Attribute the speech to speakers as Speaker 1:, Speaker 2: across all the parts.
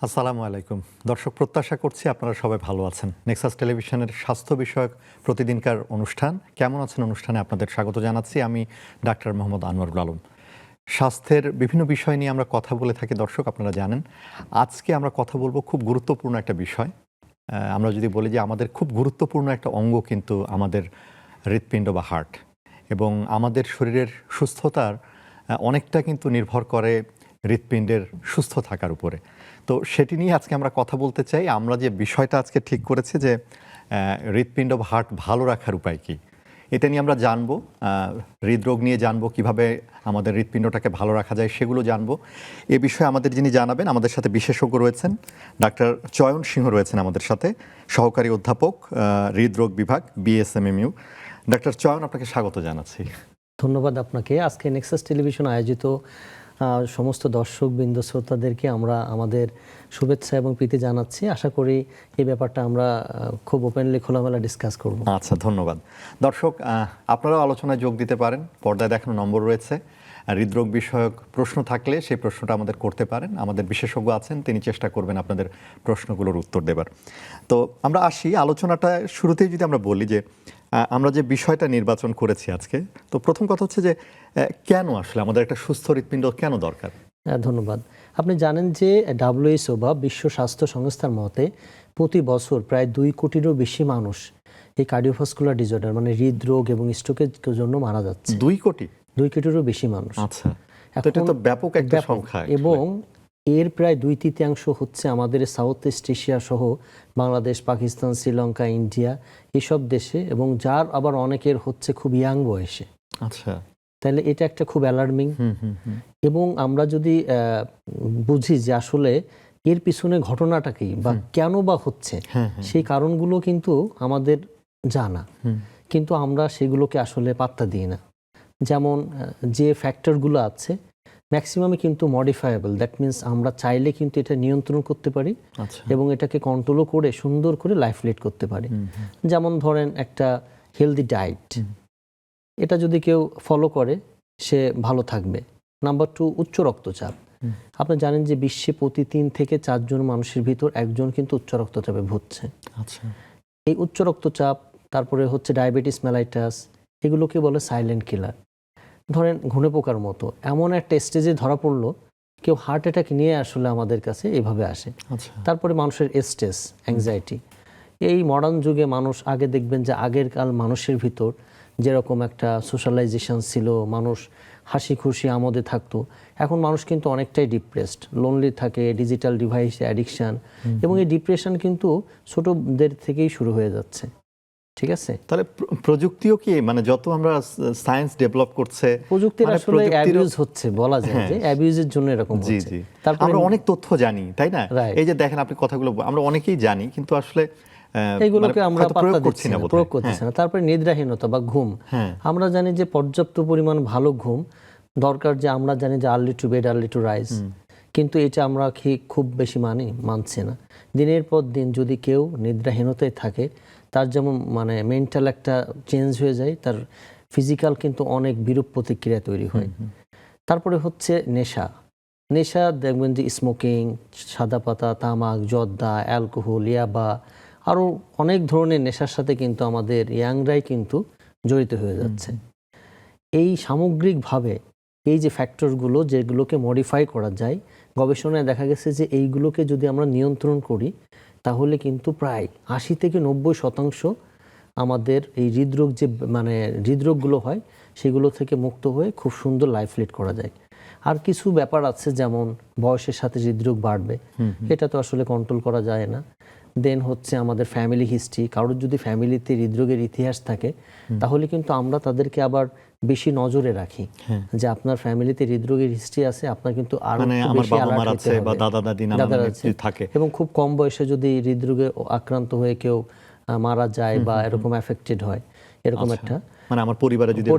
Speaker 1: আসসালামু আলাইকুম দর্শক, প্রত্যাশা করছি আপনারা সবাই ভালো আছেন। নেক্সাস টেলিভিশনের স্বাস্থ্য বিষয়ক প্রতিদিনকার অনুষ্ঠান কেমন আছেন অনুষ্ঠানে আপনাদের স্বাগত জানাচ্ছি। আমি ডাক্তার মোহাম্মদ আনোয়ারুল আলম। স্বাস্থ্যের বিভিন্ন বিষয় নিয়ে আমরা কথা বলে থাকি দর্শক, আপনারা জানেন। আজকে আমরা কথা বলবো খুব গুরুত্বপূর্ণ একটা বিষয়। আমরা যদি বলি যে আমাদের খুব গুরুত্বপূর্ণ একটা অঙ্গ কিন্তু আমাদের হৃৎপিণ্ড বা হার্ট, এবং আমাদের শরীরের সুস্থতার অনেকটা কিন্তু নির্ভর করে হৃৎপিণ্ডের সুস্থ থাকার উপরে। তো সেটি নিয়ে আজকে আমরা কথা বলতে চাই। আমরা যে বিষয়টা আজকে ঠিক করেছি যে হৃৎপিণ্ড বা হার্ট ভালো রাখার উপায় কী, এটা নিয়ে আমরা জানবো। হৃদরোগ নিয়ে জানবো, কিভাবে আমাদের হৃৎপিণ্ডটাকে ভালো রাখা যায় সেগুলো জানবো। এ বিষয়ে আমাদের যিনি জানাবেন, আমাদের সাথে বিশেষজ্ঞ রয়েছেন ডাক্তার চয়ন সিংহ রয়েছেন আমাদের সাথে, সহকারী অধ্যাপক হৃদরোগ বিভাগ BSMMU। ডাক্তার চয়ন, আপনাকে স্বাগত জানাচ্ছি।
Speaker 2: ধন্যবাদ আপনাকে। আজকে নেক্সাস টেলিভিশন আয়োজিত সমস্ত দর্শকবৃন্দ শ্রোতাদেরকে আমরা আমাদের শুভেচ্ছা এবং প্রীতি জানাচ্ছি। আশা করি এই ব্যাপারটা আমরা খুব ওপেনলি খোলামেলা ডিসকাস করব।
Speaker 1: আচ্ছা, ধন্যবাদ। দর্শক, আপনারাও আলোচনায় যোগ দিতে পারেন। পর্দায় দেখানো নম্বর রয়েছে। হৃদরোগ বিষয়ক প্রশ্ন থাকলে সেই প্রশ্নটা আমাদের করতে পারেন। আমাদের বিশেষজ্ঞ আছেন, তিনি চেষ্টা করবেন আপনাদের প্রশ্নগুলোর উত্তর দেবার। তো আমরা আসি আলোচনাটা শুরুতেই যদি আমরা বলি যে আমরা যে বিষয়টা নির্বাচন করেছি আজকে, তো প্রথম কথা হচ্ছে যে কেন আসলে আমাদের একটা সুস্থ হৃৎপিণ্ড কেন দরকার?
Speaker 2: ধন্যবাদ। আপনি জানেন যে WHO বা বিশ্ব স্বাস্থ্য সংস্থার মতে প্রতি বছর প্রায় 2 কোটিরও বেশি মানুষ এই কার্ডিওভাস্কুলার ডিসঅর্ডার মানে হৃদরোগ এবং স্ট্রোকের জন্য মারা যাচ্ছে।
Speaker 1: 2 কোটি?
Speaker 2: 2 কোটিরও বেশি মানুষ।
Speaker 1: আচ্ছা, এটা তো ব্যাপক একটা সংখ্যা।
Speaker 2: এবং এর প্রায় 2/3 হচ্ছে আমাদের সাউথ ইস্ট এশিয়া সহ বাংলাদেশ, পাকিস্তান, শ্রীলঙ্কা, ইন্ডিয়া এসব দেশে, এবং যার আবার অনেকের হচ্ছে খুব ইয়াং বয়সে।
Speaker 1: আচ্ছা,
Speaker 2: তাহলে এটা একটা খুব অ্যালার্মিং। এবং আমরা যদি বুঝি যে আসলে এর পিছনে ঘটনাটা কি বা কেন বা হচ্ছে, সেই কারণগুলো কিন্তু আমাদের জানা, কিন্তু আমরা সেগুলোকে আসলে পাত্তা দিই না। যেমন যে ফ্যাক্টরগুলো আছে ম্যাক্সিমামে কিন্তু মডিফায়েবল, দ্যাট মিনস আমরা চাইলে কিন্তু এটা নিয়ন্ত্রণ করতে পারি এবং এটাকে কন্ট্রোলও করে সুন্দর করে লাইফ লিড করতে পারি। যেমন ধরেন একটা হেলদি ডায়েট, এটা যদি কেউ ফলো করে সে ভালো থাকবে। নাম্বার 2, উচ্চ রক্তচাপ। আপনি জানেন যে বিশ্বে প্রতি 3 থেকে 4 জন মানুষের ভিতর একজন কিন্তু উচ্চ রক্তচাপে ভুগছে।
Speaker 1: আচ্ছা,
Speaker 2: এই উচ্চ রক্তচাপ, তারপরে হচ্ছে ডায়াবেটিস মেলাইটাস, এগুলোকে বলে সাইলেন্ট কিলার। ধরেন ঘুনে পোকার মতো এমন একটা স্টেজে ধরা পড়লো, কেউ হার্ট অ্যাটাক নিয়ে আসলে আমাদের কাছে এভাবে আসে। তারপরে মানুষের স্ট্রেস, অ্যাংজাইটি। এই মডার্ন যুগে মানুষ, আগে দেখবেন যে আগের কাল মানুষের ভিতর যেরকম একটা সোশ্যালাইজেশন ছিল, মানুষ হাসি খুশি আমোদে থাকতো, এখন মানুষ কিন্তু অনেকটাই ডিপ্রেসড, লোনলি থাকে, ডিজিটাল ডিভাইসে অ্যাডিকশান, এবং এই ডিপ্রেশন কিন্তু ছোটদের থেকেই শুরু হয়ে যাচ্ছে। ঠিক আছে,
Speaker 1: তাহলে প্রযুক্তিও কি, মানে যত আমরা সায়েন্স ডেভেলপ করছে,
Speaker 2: প্রযুক্তির আসলে অ্যাবিউজ হচ্ছে, বলা যায় যে অ্যাবিউজের জন্য এরকম হচ্ছে।
Speaker 1: তারপরে আমরা অনেক তথ্য জানি, তাই না? এই যে দেখেন আপনি কথাগুলো আমরা অনেকেই জানি, কিন্তু আসলে
Speaker 2: এইগুলোকে আমরা পাত্তা দিচ্ছি না, প্রয়োগ করতেছি না। তারপরে নিদ্রাহীনতা বা ঘুম। আমরা জানি যে পর্যাপ্ত পরিমাণ ভালো ঘুম দরকার, যে আমরা জানি যে early to bed early to rise, কিন্তু এটা আমরা খুব বেশি মানছি না। দিনের পর দিন যদি কেউ নিদ্রাহীনতায় থাকে, তার যেমন মানে মেন্টাল একটা চেঞ্জ হয়ে যায়, তার ফিজিক্যাল কিন্তু অনেক বিরূপ প্রতিক্রিয়া তৈরি হয়। তারপরে হচ্ছে নেশা দেখবেন যে স্মোকিং, সাদা পাতা, তামাক, জর্দা, অ্যালকোহল, ইয়াবা, আরও অনেক ধরনের নেশার সাথে কিন্তু আমাদের ইয়াংরাই কিন্তু জড়িত হয়ে যাচ্ছে। এই সামগ্রিকভাবে এই যে ফ্যাক্টরগুলো, যেগুলোকে মডিফাই করা যায়, গবেষণায় দেখা গেছে যে এইগুলোকে যদি আমরা নিয়ন্ত্রণ করি, তাহলে কিন্তু প্রায় 80 থেকে 90% আমাদের এই হৃদরোগ যে মানে হৃদরোগগুলো হয় সেগুলো থেকে মুক্ত হয়ে খুব সুন্দর লাইফ লিড করা যায়। আর কিছু ব্যাপার আছে, যেমন বয়সের সাথে হৃদরোগ বাড়বে, এটা তো আসলে কন্ট্রোল করা যায় না। দেন হচ্ছে আমাদের ফ্যামিলি হিস্ট্রি, কারোর যদি ফ্যামিলিতে হৃদরোগের ইতিহাস থাকে, তাহলে কিন্তু আমরা তাদেরকে আবার বেশি নজরে রাখি যে আপনার ফ্যামিলিতে হৃদরোগের হিস্ট্রি আছে, আপনার কিন্তু আরো বেশি অ্যালার্ট হতে হবে। দাদা থাকে, এবং খুব কম বয়সে যদি হৃদরোগে আক্রান্ত হয়ে কেউ মারা যায় বা এরকম এফেক্টেড হয়, এরকম একটা
Speaker 1: মানে আমার পরিবারে যদি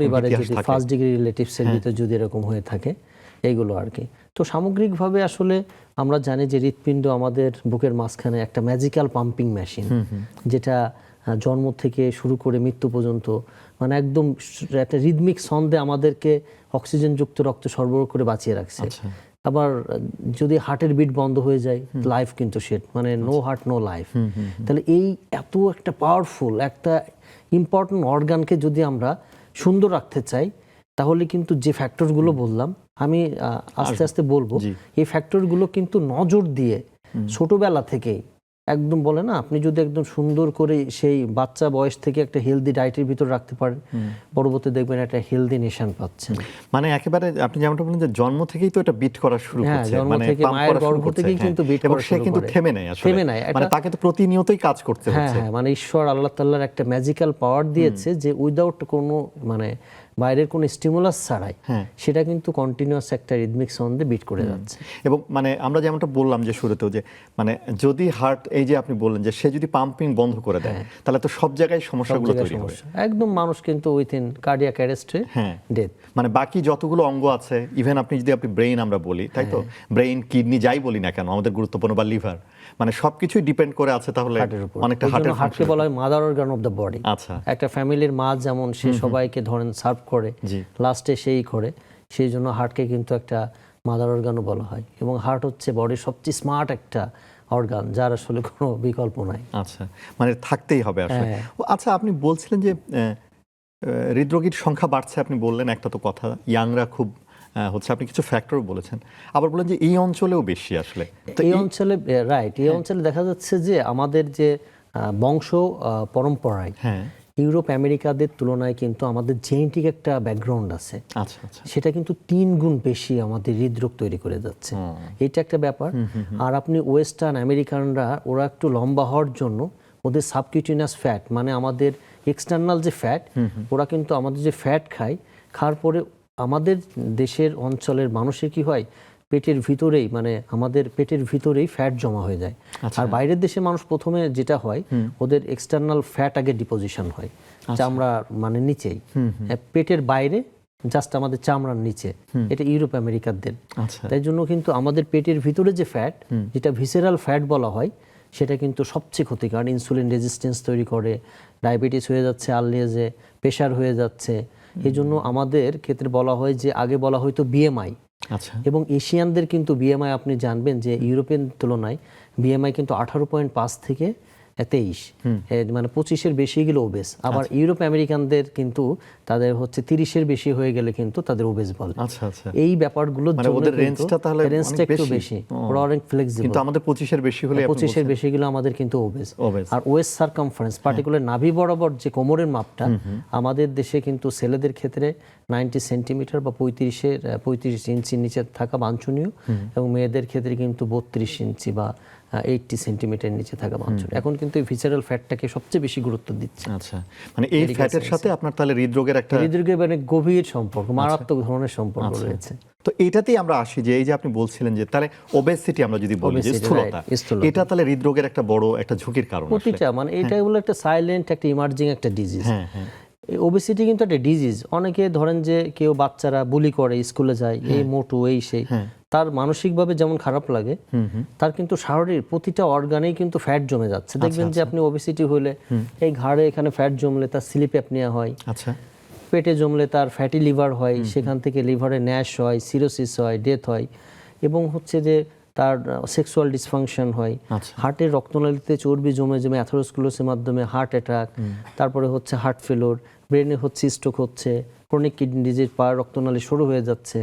Speaker 2: ফার্স্ট ডিগ্রি রিলেটিভসের ভিতরে যদি এরকম হয়ে থাকে, এইগুলো আর কি। তো সামগ্রিকভাবে আসলে আমরা জানি যে হৃৎপিণ্ড আমাদের বুকের মাঝখানে একটা ম্যাজিক্যাল পাম্পিং মেশিন, যেটা জন্ম থেকে শুরু করে মৃত্যু পর্যন্ত মানে একদম একটা রিদমিক ছন্দে আমাদেরকে অক্সিজেনযুক্ত রক্ত সরবরাহ করে বাঁচিয়ে রাখছে। আবার যদি হার্টের বিট বন্ধ হয়ে যায় লাইফ কিন্তু শেড, মানে নো হার্ট নো লাইফ। তাহলে এই এত একটা পাওয়ারফুল একটা ইম্পর্টেন্ট অর্গানকে যদি আমরা সুন্দর রাখতে চাই, তাহলে কিন্তু যে ফ্যাক্টরগুলো বললাম, আমি আস্তে আস্তে বলবো, এই ফ্যাক্টরগুলো কিন্তু নজর দিয়ে ছোটবেলা থেকেই একদম, বলে না, আপনি যদি একদম সুন্দর করে সেই বাচ্চা বয়স থেকে একটা হেলদি ডায়েটের ভিতর রাখতে পারেন, পরবর্তী দেখবেন একটা হেলদি নেশন পাচ্ছেন।
Speaker 1: মানে একেবারে আপনি যেমনটা বলেন যে জন্ম থেকেই তো এটা বিট করা শুরু করছে,
Speaker 2: মানে মায়ের গর্ভ থেকেই কিন্তু বিট করা শুরু করে,
Speaker 1: কিন্তু থেমে নাই আসলে,
Speaker 2: থেমে নাই,
Speaker 1: মানে তাকে তো প্রতিনিয়তই কাজ করতে হচ্ছে।
Speaker 2: হ্যাঁ, মানে ঈশ্বর আল্লাহ তাআলার একটা ম্যাজিক্যাল পাওয়ার দিয়েছে যে উইদাউট কোনো মানে বাইরের কোনো স্টিমুলাস ছাড়াই সেটা কিন্তু কন্টিনিউয়াস একটা রিদমিক ছন্দে বিট করে যাচ্ছে।
Speaker 1: এবং মানে আমরা যেমনটা বললাম যে শুরুতেও, যে মানে যদি হার্ট, এই যে আপনি বললেন যে সে যদি পাম্পিং বন্ধ করে দেয়, তাহলে তো সব জায়গায় সমস্যাগুলো তৈরি হবে
Speaker 2: একদম, মানুষ কিন্তু উইথিন কার্ডিয়াক অ্যারেস্টে ডেথ।
Speaker 1: মানে বাকি যতগুলো অঙ্গ আছে, ইভেন আপনি যদি ব্রেইন আমরা বলি, তাই তো, ব্রেইন, কিডনি যাই বলি না কেন আমাদের গুরুত্বপূর্ণ, বা লিভার, মানে সবকিছুই ডিপেন্ড করে আছে তাহলে অনেকটা হার্টকে
Speaker 2: বলা হয় mother organ of the body.
Speaker 1: আচ্ছা,
Speaker 2: একটা ফ্যামিলির মা যেমন সে সবাইকে ধরেন সার্ভ করে, লাস্টে সেই করে, সেই জন্য হার্টকে কিন্তু একটা মাদার অর্গানও বলা হয়। এবং হার্ট হচ্ছে বডির সবচেয়ে স্মার্ট একটা অর্গান, যার আসলে কোনো বিকল্প নাই।
Speaker 1: আচ্ছা, মানে থাকতেই হবে আসলে। আচ্ছা, আপনি বলছিলেন যে হৃদরোগীর সংখ্যা বাড়ছে, আপনি বললেন একটা তো কথা, ইয়াংরা খুব হচ্ছে, আপনি কিছু ফ্যাক্টর বলেছেন, আবার বলেন যে এই অঞ্চলেও বেশি আসলে।
Speaker 2: এই অঞ্চলে রাইট, এই অঞ্চলে দেখা যাচ্ছে যে আমাদের যে বংশ পরম্পরায় ইউরোপ আমেরিকাদের তুলনায় কিন্তু আমাদের জেনেটিক একটা ব্যাকগ্রাউন্ড আছে।
Speaker 1: আচ্ছা, আচ্ছা,
Speaker 2: সেটা কিন্তু 3 গুণ বেশি আমাদের হৃদরোগ তৈরি করে যাচ্ছে, এটা একটা ব্যাপার। আর আপনি ওয়েস্টার্ন আমেরিকানরা, ওরা একটু লম্বা হওয়ার জন্য ওদের সাবকিউটিনাস ফ্যাট, মানে আমাদের এক্সটার্নাল যে ফ্যাট, ওরা কিন্তু আমাদের যে ফ্যাট খায়, খাওয়ার পরে আমাদের দেশের অঞ্চলের মানুষের কি হয়, পেটের ভিতরেই, মানে আমাদের পেটের ভিতরেই ফ্যাট জমা হয়ে যায়। আর বাইরের দেশের মানুষ প্রথমে যেটা হয়, ওদের এক্সটার্নাল ফ্যাট আগে ডিপোজিশন হয় চামড়া মানে নিচেই, পেটের বাইরে জাস্ট আমাদের চামড়ার নিচে, এটা ইউরোপ আমেরিকানদের। তাই জন্য কিন্তু আমাদের পেটের ভিতরে যে ফ্যাট, যেটা ভিসেরাল ফ্যাট বলা হয়, সেটা কিন্তু সবচেয়ে ক্ষতিকর, ইনসুলিন রেজিস্ট্যান্স তৈরি করে, ডায়াবেটিস হয়ে যাচ্ছে আর্লি এজে, প্রেশার হয়ে যাচ্ছে। এই জন্য আমাদের ক্ষেত্রে বলা হয় যে আগে বলা হয়তো বিএমআই, এবং এশিয়ানদের কিন্তু বিএমআই আপনি জানবেন যে ইউরোপিয়ান তুলনায় বিএমআই কিন্তু 18.5 থেকে 23, মানে 25-এর বেশি গেলে ওবেস। আবার ইউরোপ আমেরিকানদের কিন্তু তাদের হচ্ছে 30-এর বেশি হয়ে গেলে কিন্তু তাদের ওবেস বলে। এই ব্যাপারগুলোর জন্য
Speaker 1: ওদের রেঞ্জটা তাহলে
Speaker 2: রেঞ্জটা একটু বেশি, ওরা অনেক ফ্লেক্সিবল।
Speaker 1: কিন্তু আমাদের 25-এর বেশি হলে,
Speaker 2: 25-এর বেশি গেলে আমাদের কিন্তু ওবেস। আর ওয়েস্ট সারকামফারেন্স, পার্টিকুলার নাভি বরাবর যে কোমরের মাপটা, আমাদের দেশে কিন্তু ছেলেদের ক্ষেত্রে 90 সেন্টিমিটার বা 35 ইঞ্চির নিচে থাকা বাঞ্ছনীয়, এবং মেয়েদের ক্ষেত্রে কিন্তু 32 ইঞ্চি বা 80 সেন্টিমিটার নিচে থাকা বাঞ্ছনীয়। এখন কিন্তু এই ভিসেরাল ফ্যাটটাকে সবচেয়ে বেশি গুরুত্ব দিচ্ছে।
Speaker 1: আচ্ছা, মানে এই ফ্যাটের সাথে আপনার তাহলে হৃদরোগের মানে
Speaker 2: গভীর সম্পর্ক, মারাত্মক ধরনের সম্পর্ক রয়েছে।
Speaker 1: তো এটাতেই আমরা আসি যে এই যে আপনি বলছিলেন যে তাহলে ওবেসিটি আমরা যদি বলি যে স্থূলতা, এটা তাহলে হৃদরোগের একটা বড় একটা ঝুঁকির কারণ।
Speaker 2: প্রতিটা মানে এটা হলো একটা সাইলেন্ট, একটা ইমার্জিং একটা ডিজিজ। ওবেসিটি কিন্তু একটা ডিজিজ। অনেকে ধরেন যে কেউ বাচ্চারা বুলি করে, স্কুলে যায়, এই মোটু এই সেই, তার মানসিকভাবে যেমন খারাপ লাগে, তার কিন্তু শারীরিক প্রতিটা অর্গানেই কিন্তু ফ্যাট জমে যাচ্ছে। দেখবেন যে আপনি ওবেসিটি হলে এই ঘাড়ে এখানে ফ্যাট জমলে তার স্লিপ অ্যাপনিয়া হয়, পেটে জমলে তার ফ্যাটি লিভার হয়, সেখান থেকে লিভারে ন্যাশ হয়, সিরোসিস হয়, ডেথ হয়, এবং হচ্ছে যে তার সেক্সুয়াল ডিসফাংশন হয়, হার্টের রক্তনালীতে চর্বি জমে জমে অ্যাথেরোস্ক্লেরোসিসের মাধ্যমে হার্ট অ্যাটাক, তারপরে হচ্ছে হার্ট ফেলোর, ব্রেনে হচ্ছে স্ট্রোক হচ্ছে, ক্রনিক কিডনি ডিজিজ, পা রক্তনালী সরু হয়ে যাচ্ছে।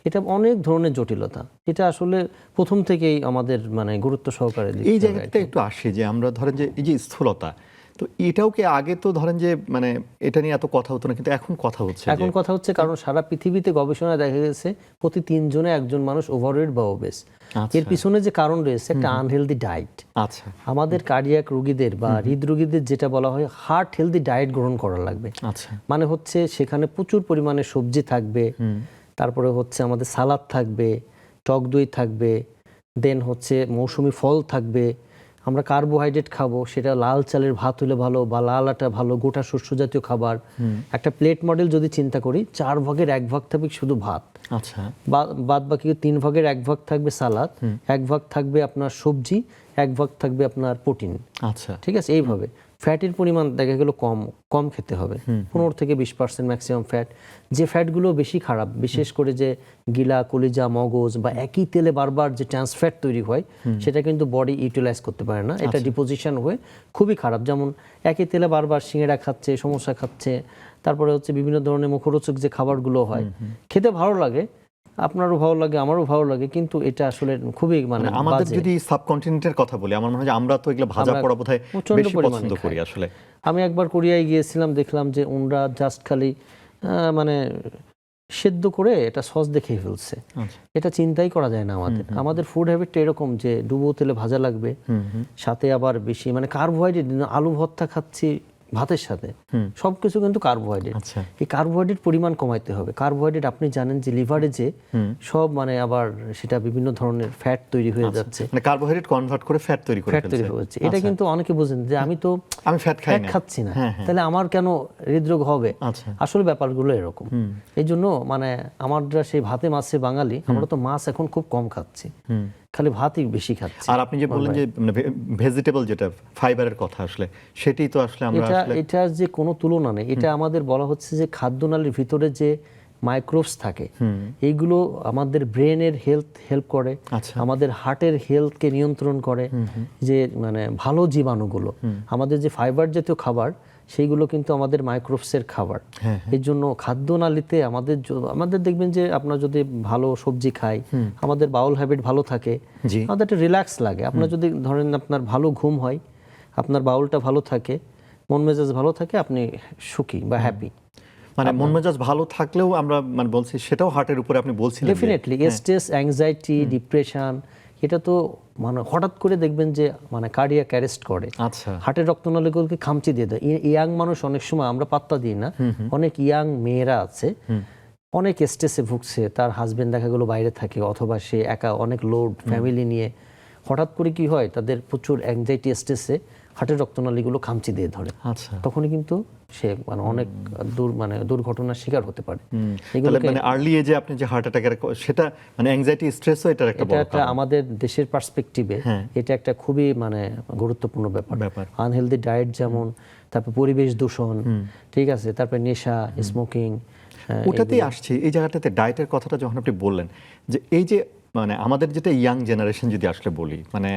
Speaker 2: এটা অনেক ধরনের জটিলতা, এটা আসলে প্রথম থেকেই আমাদের মানে গুরুত্ব সহকারে
Speaker 1: এই জায়গাটা একটু আসে যে আমরা ধরেন যে এই যে স্থূলতা, তো এটাও কি আগে তো ধরেন যে মানে এটা নিয়ে এত কথা হতো না, কিন্তু এখন কথা হচ্ছে।
Speaker 2: এখন কথা হচ্ছে কারণ সারা পৃথিবীতে গবেষণায় দেখা গেছে প্রতি 3 জনে একজন মানুষ ওভারওয়েট বা ওবেস। এর পিছনে যে কারণ রয়েছে একটা আনহেলদি ডায়েট।
Speaker 1: আচ্ছা,
Speaker 2: আমাদের কার্ডিয়াক রোগীদের বা হৃদরোগীদের যেটা বলা হয় হার্ট হেলদি ডায়েট গ্রহণ করা লাগবে।
Speaker 1: আচ্ছা,
Speaker 2: মানে হচ্ছে সেখানে প্রচুর পরিমাণে সবজি থাকবে, তারপরে হচ্ছে আমাদের সালাদ থাকবে, টক দই থাকবে, দেন হচ্ছে মৌসুমি ফল থাকবে, আমরা কার্বোহাইড্রেট খাবো, সেটা লাল চালের ভাত হলে ভালো, বা লাল আটা ভালো, গোটা শস্য জাতীয় খাবার। একটা প্লেট মডেল যদি চিন্তা করি, 4 ভাগের 1 ভাগ থাকবে শুধু ভাত,
Speaker 1: আচ্ছা,
Speaker 2: বাদ বাকি 3 ভাগের 1 ভাগ থাকবে সালাদ, 1 ভাগ থাকবে আপনার সবজি, 1 ভাগ থাকবে আপনার প্রোটিন।
Speaker 1: আচ্ছা,
Speaker 2: ঠিক আছে, এইভাবে ফ্যাটের পরিমাণ দেখা গেল কম খেতে হবে, 15 থেকে 20% ম্যাক্সিমাম ফ্যাট। যে ফ্যাটগুলো বেশি খারাপ, বিশেষ করে যে গিলা, কলিজা, মগজ বা একই তেলে বারবার যে ট্রান্স ফ্যাট তৈরি হয়, সেটা কিন্তু বডি ইউটিলাইজ করতে পারে না, এটা ডিপোজিশন হয়ে খুবই খারাপ। যেমন একই তেলে বারবার সিঙ্গাড়া খাচ্ছে, সমোসা খাচ্ছে, তারপরে হচ্ছে বিভিন্ন ধরনের মুখরোচক যে খাবারগুলো হয়, খেতে ভালো লাগে, আপনারও ভালো লাগে, আমারও ভালো লাগে, কিন্তু এটা আসলে খুবই মানে
Speaker 1: আমাদের
Speaker 2: বাজে।
Speaker 1: যদি সাবকন্টিনেন্টের কথা বলি, আমার মনে হয় যে আমরা তো এগুলো ভাজা পোড়া বোধহয় বেশি পছন্দ করি আসলে।
Speaker 2: আমি একবার কোরিয়ায় গিয়েছিলাম, দেখলাম যে ওনরা জাস্ট খালি মানে সেদ্ধ করে এটা সস দেখে ফেলছে। এটা চিন্তাই করা যায় না। আমাদের ফুড হ্যাবিটটা এরকম যে ডুবো তেলে ভাজা লাগবে, সাথে আবার বেশি মানে কার্বোহাইড্রেট। আলু ভর্তা খাচ্ছি ভাতের সাথে, সবকিছু কিন্তু কার্বোহাইড্রেট। এই কার্বোহাইড্রেট পরিমাণ কমাইতে হবে। কার্বোহাইড্রেট আপনি জানেন যে লিভারে যে সব মানে আবার সেটা বিভিন্ন ধরনের ফ্যাট তৈরি হয়ে যাচ্ছে,
Speaker 1: মানে কার্বোহাইড্রেট কনভার্ট করে ফ্যাট তৈরি হচ্ছে।
Speaker 2: এটা কিন্তু অনেকে বোঝেন যে আমি
Speaker 1: ফ্যাট
Speaker 2: খাচ্ছি না, তাহলে আমার কেন হৃদরোগ হবে? আসলে ব্যাপারগুলো এরকম। এই জন্য মানে আমরা সেই ভাতে মাছে বাঙালি, আমরা তো মাছ এখন খুব কম খাচ্ছি, খালি ভাতই বেশি খাচ্ছি।
Speaker 1: আর আপনি যে বললেন যে ভেজিটেবল যেটা ফাইবারের কথা, আসলে সেটাই তো আসলে আমরা
Speaker 2: এটা যে কোনো তুলনা নেই। এটা আমাদের বলা হচ্ছে যে খাদ্যনালীর ভিতরে যে মাইক্রোবস থাকে, এইগুলো আমাদের ব্রেনের হেল্প করে, আমাদের হার্টের হেলথকে নিয়ন্ত্রণ করে। যে মানে ভালো জীবাণুগুলো, আমাদের যে ফাইবার জাতীয় খাবার, সেইগুলো কিন্তু আমাদের মাইক্রোবসের খাবার। এর জন্য খাদ্যনালীতে আমাদের দেখবেন যে আপনার যদি ভালো সবজি খাই, আমাদের বাউল হ্যাবিট ভালো থাকে, আমাদের একটা রিল্যাক্স লাগে। আপনার যদি ধরেন আপনার ভালো ঘুম হয়, আপনার বাউলটা ভালো থাকে, মন মেজাজ ভালো থাকে, আপনি সুখী বা হ্যাপি।
Speaker 1: মানে মন মেজাজ ভালো থাকলেও আমরা মানে বলছি সেটাও হার্টের উপরে আপনি বলছিলেন।
Speaker 2: ডেফিনেটলি স্ট্রেস, অ্যাংজাইটি, ডিপ্রেশন, এটা তো মানে হঠাৎ করে দেখবেন যে মানে কার্ডিয়াক অ্যারেস্ট করে, হার্টের রক্তনালীগুলোকে খামচি দিয়ে দেয়। ইয়াং মানুষ অনেক সময় আমরা পাত্তা দিই না, অনেক ইয়াং মেয়েরা আছে অনেক স্ট্রেসে ভুগছে, তার হাজবেন্ড দেখা গেলো বাইরে থাকে, অথবা সে একা অনেক লোড ফ্যামিলি নিয়ে, হঠাৎ করে কি হয় তাদের প্রচুর অ্যাংজাইটি, স্ট্রেসে হার্টের রক্তনালীগুলো খামচি দিয়ে ধরে। তখনই কিন্তু সে মানে অনেক দুর্ঘটনার শিকার হতে পারে।
Speaker 1: এগুলো মানে আর্লি এজে আপনি যে হার্ট অ্যাটাকের সেটা মানে অ্যাংজাইটি, স্ট্রেসও এটার একটা বড় কারণ।
Speaker 2: আমাদের দেশের পার্সপেক্টিভে এটা একটা খুবই মানে গুরুত্বপূর্ণ ব্যাপার। আনহেলদি ডায়েট যেমন, তারপর পরিবেশ দূষণ, ঠিক আছে, তারপর নেশা, স্মোকিং,
Speaker 1: ওটাতেই আসছে। এই জায়গাটাতে ডায়েটের কথাটা যখন আপনি বললেন, যে এই যে মানে আমাদের যেটা ইয়াং জেনারেশন যদি আসলে বলি, মানে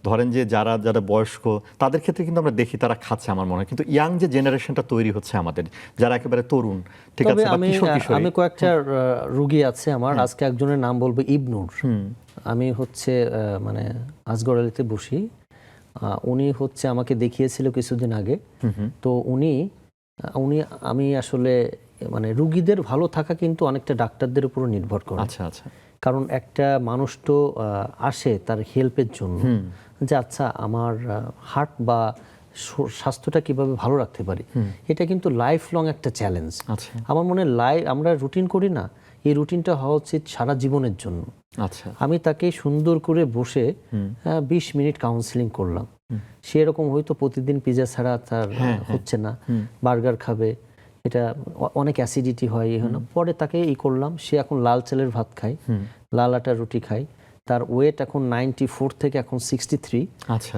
Speaker 1: ধরেন যে যারা বয়স্ক, তাদের ক্ষেত্রে কিন্তু আমরা দেখি তারা খাচ্ছে আমার মনে হয়, কিন্তু ইয়াং যে জেনারেশনটা তৈরি হচ্ছে আমাদের, যারা একেবারে তরুণ, ঠিক আছে, বা কিশোর কিশোরী।
Speaker 2: আমি কয়েকটা রোগী আছে আমার, আজকে একজনের নাম বলবো ইবনুর। আমি হচ্ছে মানে আজগর আলীতে বসি, উনি হচ্ছে আমাকে দেখিয়েছিল কিছুদিন আগে। তো উনি আমি আসলে মানে রুগীদের ভালো থাকা কিন্তু অনেকটা ডাক্তারদের উপর নির্ভর করে। কারণ একটা মানুষ তো আসে তার হেল্পের জন্য, যে আচ্ছা আমার হার্ট বা স্বাস্থ্যটা কিভাবে ভালো রাখতে পারি। এটা কিন্তু লাইফ লং একটা চ্যালেঞ্জ। আমার মনে হয় আমরা রুটিন করি না, এই রুটিনটা হওয়া উচিত সারা জীবনের জন্য। আমি তাকে সুন্দর করে বসে 20 মিনিট কাউন্সিলিং করলাম। সে এরকম হয়তো প্রতিদিন পিজা ছাড়া তার হচ্ছে না, বার্গার খাবে, এটা অনেক অ্যাসিডিটি হয়, পরে তাকে করলাম, সে এখন লাল চালের ভাত খায়, লাল আটার রুটি খায়, তার ওয়েট এখন 94 থেকে এখন 63।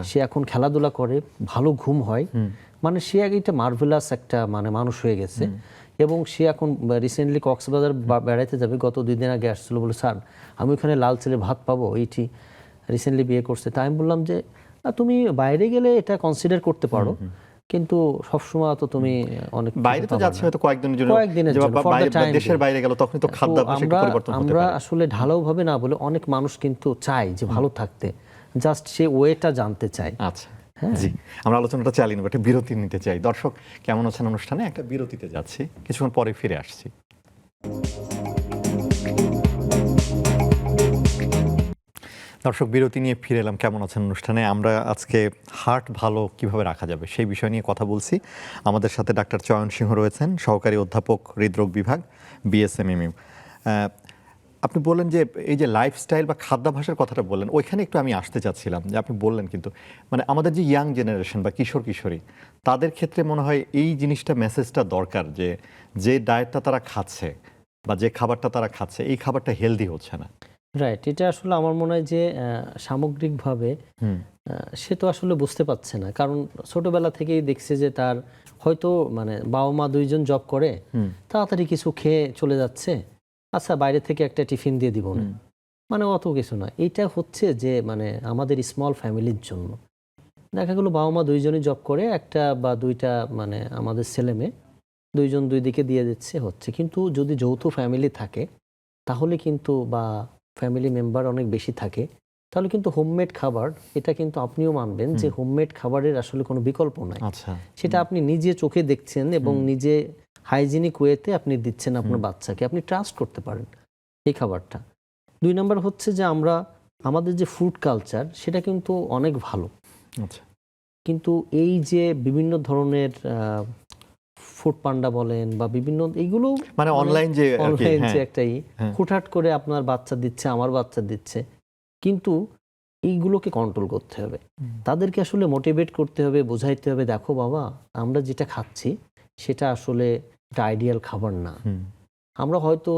Speaker 2: সে এখন খেলাধুলা করে, ভালো ঘুম হয়, মানে সে এটা মার্ভেলাস একটা মানে মানুষ হয়ে গেছে। এবং সে এখন রিসেন্টলি কক্সবাজার বেড়াইতে যাবে, গত 2 দিন আগে আসছিল, বলে স্যার আমি ওখানে লাল চালের ভাত পাবো, এইটি রিসেন্টলি বিয়ে করছে। তাই আমি বললাম যে তুমি বাইরে গেলে এটা কনসিডার করতে পারো, কিন্তু সবসময় তো তুমি অনেক
Speaker 1: বাইরে তো যাচ্ছে হয়তো কয়েকদিনের জন্য, দেশের বাইরে গেল তখন তো খাদ্যাভ্যাসে একটু পরিবর্তন হতে পারে।
Speaker 2: আমরা আসলে ঢালাও ভাবে না বলে, অনেক মানুষ কিন্তু চায় যে ভালো থাকতে, জাস্ট সে ওয়েটা জানতে চায়।
Speaker 1: জি, আমরা আলোচনাটা চালিয়ে নেব, একটা বিরতি নিতে চাই। দর্শক কেমন আছেন অনুষ্ঠানে একটা বিরতিতে যাচ্ছি, কিছুক্ষণ পরে ফিরে আসছি। দর্শক বিরতি নিয়ে ফিরে এলাম। কেমন আছেন অনুষ্ঠানে আমরা আজকে হার্ট ভালো কিভাবে রাখা যাবে সেই বিষয় নিয়ে কথা বলছি। আমাদের সাথে ডাক্তার চয়ন সিংহ রয়েছেন, সহকারী অধ্যাপক, হৃদরোগ বিভাগ, বিএসএমএমইউ। আপনি বললেন যে এই যে লাইফস্টাইল বা খাদ্যাভ্যাসের কথাটা বললেন, ওইখানে একটু আমি আসতে চাচ্ছিলাম যে আপনি বললেন কিন্তু মানে আমাদের যে ইয়াং জেনারেশন বা কিশোর কিশোরী, তাদের ক্ষেত্রে মনে হয় এই জিনিসটা, মেসেজটা দরকার যে ডায়েটটা তারা খাচ্ছে বা যে খাবারটা তারা খাচ্ছে, এই খাবারটা হেলদি হচ্ছে না।
Speaker 2: রাইট। এটা আসলে আমার মনে হয় যে সামগ্রিকভাবে সে তো আসলে বুঝতে পারছে না, কারণ ছোটবেলা থেকেই দেখছে যে তার হয়তো মানে বাবা মা দুইজন জব করে, তাড়াতাড়ি কিছু খেয়ে চলে যাচ্ছে, আচ্ছা বাইরে থেকে একটা টিফিন দিয়ে দিব না, মানে অত কিছু না। এইটা হচ্ছে যে মানে আমাদের স্মল ফ্যামিলির জন্য দেখা গেলো বাবা মা দুইজনই জব করে, একটা বা দুইটা মানে আমাদের ছেলে মেয়ে দুইজন দুই দিকে দিয়ে দিচ্ছে হচ্ছে। কিন্তু যদি যৌথ ফ্যামিলি থাকে তাহলে কিন্তু, বা ফ্যামিলি মেম্বার অনেক বেশি থাকে, তাহলে কিন্তু হোমমেড খাবার, এটা কিন্তু আপনিও মানবেন যে হোমমেড খাবারের আসলে কোনো বিকল্প নাই।
Speaker 1: আচ্ছা,
Speaker 2: সেটা আপনি নিজে চোখে দেখছেন এবং নিজে হাইজিনিক ওয়েতে আপনি দিচ্ছেন আপনার বাচ্চাকে, আপনি ট্রাস্ট করতে পারেন এই খাবারটা। 2 নাম্বার হচ্ছে যে আমরা আমাদের যে ফুড কালচার সেটা কিন্তু অনেক ভালো,
Speaker 1: আচ্ছা,
Speaker 2: কিন্তু এই যে বিভিন্ন ধরনের ফুড পান্ডা বলেন বা বিভিন্ন এইগুলো
Speaker 1: মানে অনলাইন যে
Speaker 2: একটাই হুটহাট করে আপনার বাচ্চা দিচ্ছে, আমার বাচ্চা দিচ্ছে, কিন্তু এইগুলোকে কন্ট্রোল করতে হবে। তাদেরকে আসলে মোটিভেট করতে হবে, বোঝাইতে হবে, দেখো বাবা আমরা যেটা খাচ্ছি সেটা আসলে একটা আইডিয়াল খাবার না। আমরা হয়তো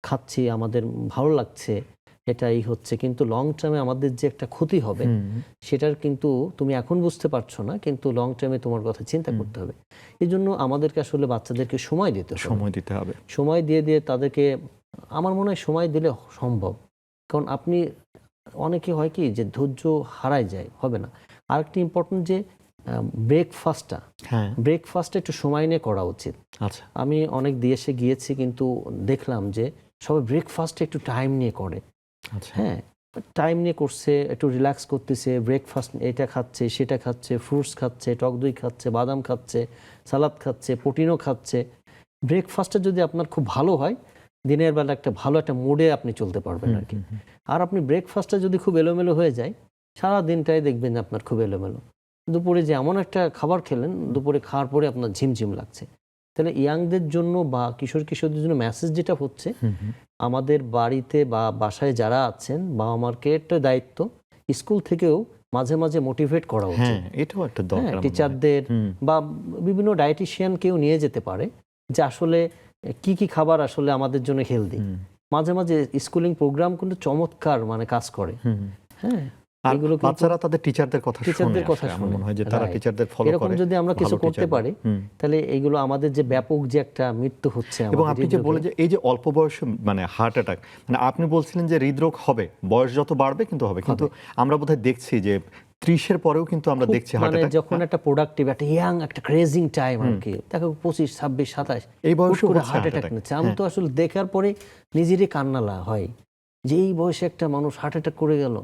Speaker 2: খাচ্ছি, আমাদের ভালো লাগছে, এটাই হচ্ছে, কিন্তু লং টার্মে আমাদের যে একটা ক্ষতি হবে সেটার কিন্তু তুমি এখন বুঝতে পারছো না, কিন্তু লং টার্মে তোমার কথা চিন্তা করতে হবে। এই জন্য আমাদেরকে আসলে বাচ্চাদেরকে সময় দিতে হবে। সময় দিয়ে দিয়ে তাদেরকে, আমার মনে হয় সময় দিলে সম্ভব। কারণ আপনি অনেকে হয় কি যে ধৈর্য হারায় যায়, হবে না। আরেকটি ইম্পর্টেন্ট যে ব্রেকফাস্টটা একটু সময় নিয়ে করা উচিত।
Speaker 1: আচ্ছা,
Speaker 2: আমি অনেক দেশে গিয়েছি কিন্তু দেখলাম যে সবাই ব্রেকফাস্টে একটু টাইম নিয়ে করে। হ্যাঁ, টাইম নিয়ে করছে, একটু রিল্যাক্স করতেছে, ব্রেকফাস্ট এটা খাচ্ছে, সেটা খাচ্ছে, ফ্রুটস খাচ্ছে, টক দই খাচ্ছে, বাদাম খাচ্ছে, সালাদ খাচ্ছে, প্রোটিনও খাচ্ছে। ব্রেকফাস্টটা যদি আপনার খুব ভালো হয়, দিনের বেলা একটা ভালো একটা মুডে আপনি চলতে পারবেন আর কি। আর আপনি ব্রেকফাস্টটা যদি খুব এলোমেলো হয়ে যায়, সারা দিনটাই দেখবেন আপনার খুব এলোমেলো। দুপুরে যে এমন একটা খাবার খেলেন, দুপুরে খাওয়ার পরে আপনার ঝিমঝিম লাগছে। তাহলে ইয়াংদের জন্য বা কিশোরদের জন্য মেসেজ যেটা হচ্ছে, আমাদের বাড়িতে বা বাসায় যারা আছেন, বাবা মারকে একটা দায়িত্ব, স্কুল থেকেও মাঝে মাঝে মোটিভেট করা উচিত।
Speaker 1: এটাও একটা দরকার,
Speaker 2: টিচারদের বা বিভিন্ন ডায়েটিশিয়ান কেউ নিয়ে যেতে পারে যে আসলে কি কি খাবার আসলে আমাদের জন্য হেলদি। মাঝে মাঝে স্কুলিং প্রোগ্রাম কিন্তু চমৎকার মানে কাজ করে। হ্যাঁ,
Speaker 1: এগুলো বাচ্চারা তাদের টিচারদের কথা শুনে, মনে হয় যে তারা টিচারদের ফলো করে।
Speaker 2: এরকম যদি আমরা কিছু করতে পারি তাহলে এইগুলো আমাদের যে ব্যাপক যে একটা মৃত্যু হচ্ছে।
Speaker 1: এবং আপনি যে বলে যে এই যে অল্প বয়সে মানে হার্ট অ্যাটাক, মানে আপনি বলছিলেন যে হৃদরোগ হবে, বয়স যত বাড়বে কিন্তু হবে, কিন্তু আমরা বোধহয় দেখছি যে 30-এর পরেও কিন্তু আমরা দেখছি হার্ট অ্যাটাক।
Speaker 2: যখন একটা প্রোডাক্টিভ, একটা ইয়াং, একটা ক্রেজিং টাইম আর কি, দেখো 25, 26, 27
Speaker 1: এই বয়সে
Speaker 2: হার্ট অ্যাটাক নিচ্ছে। আমি তো আসলে দেখার পরে নিজেরই কান্নালা হয় যে এই বয়সে একটা মানুষ হার্ট অ্যাটাক করে গেল।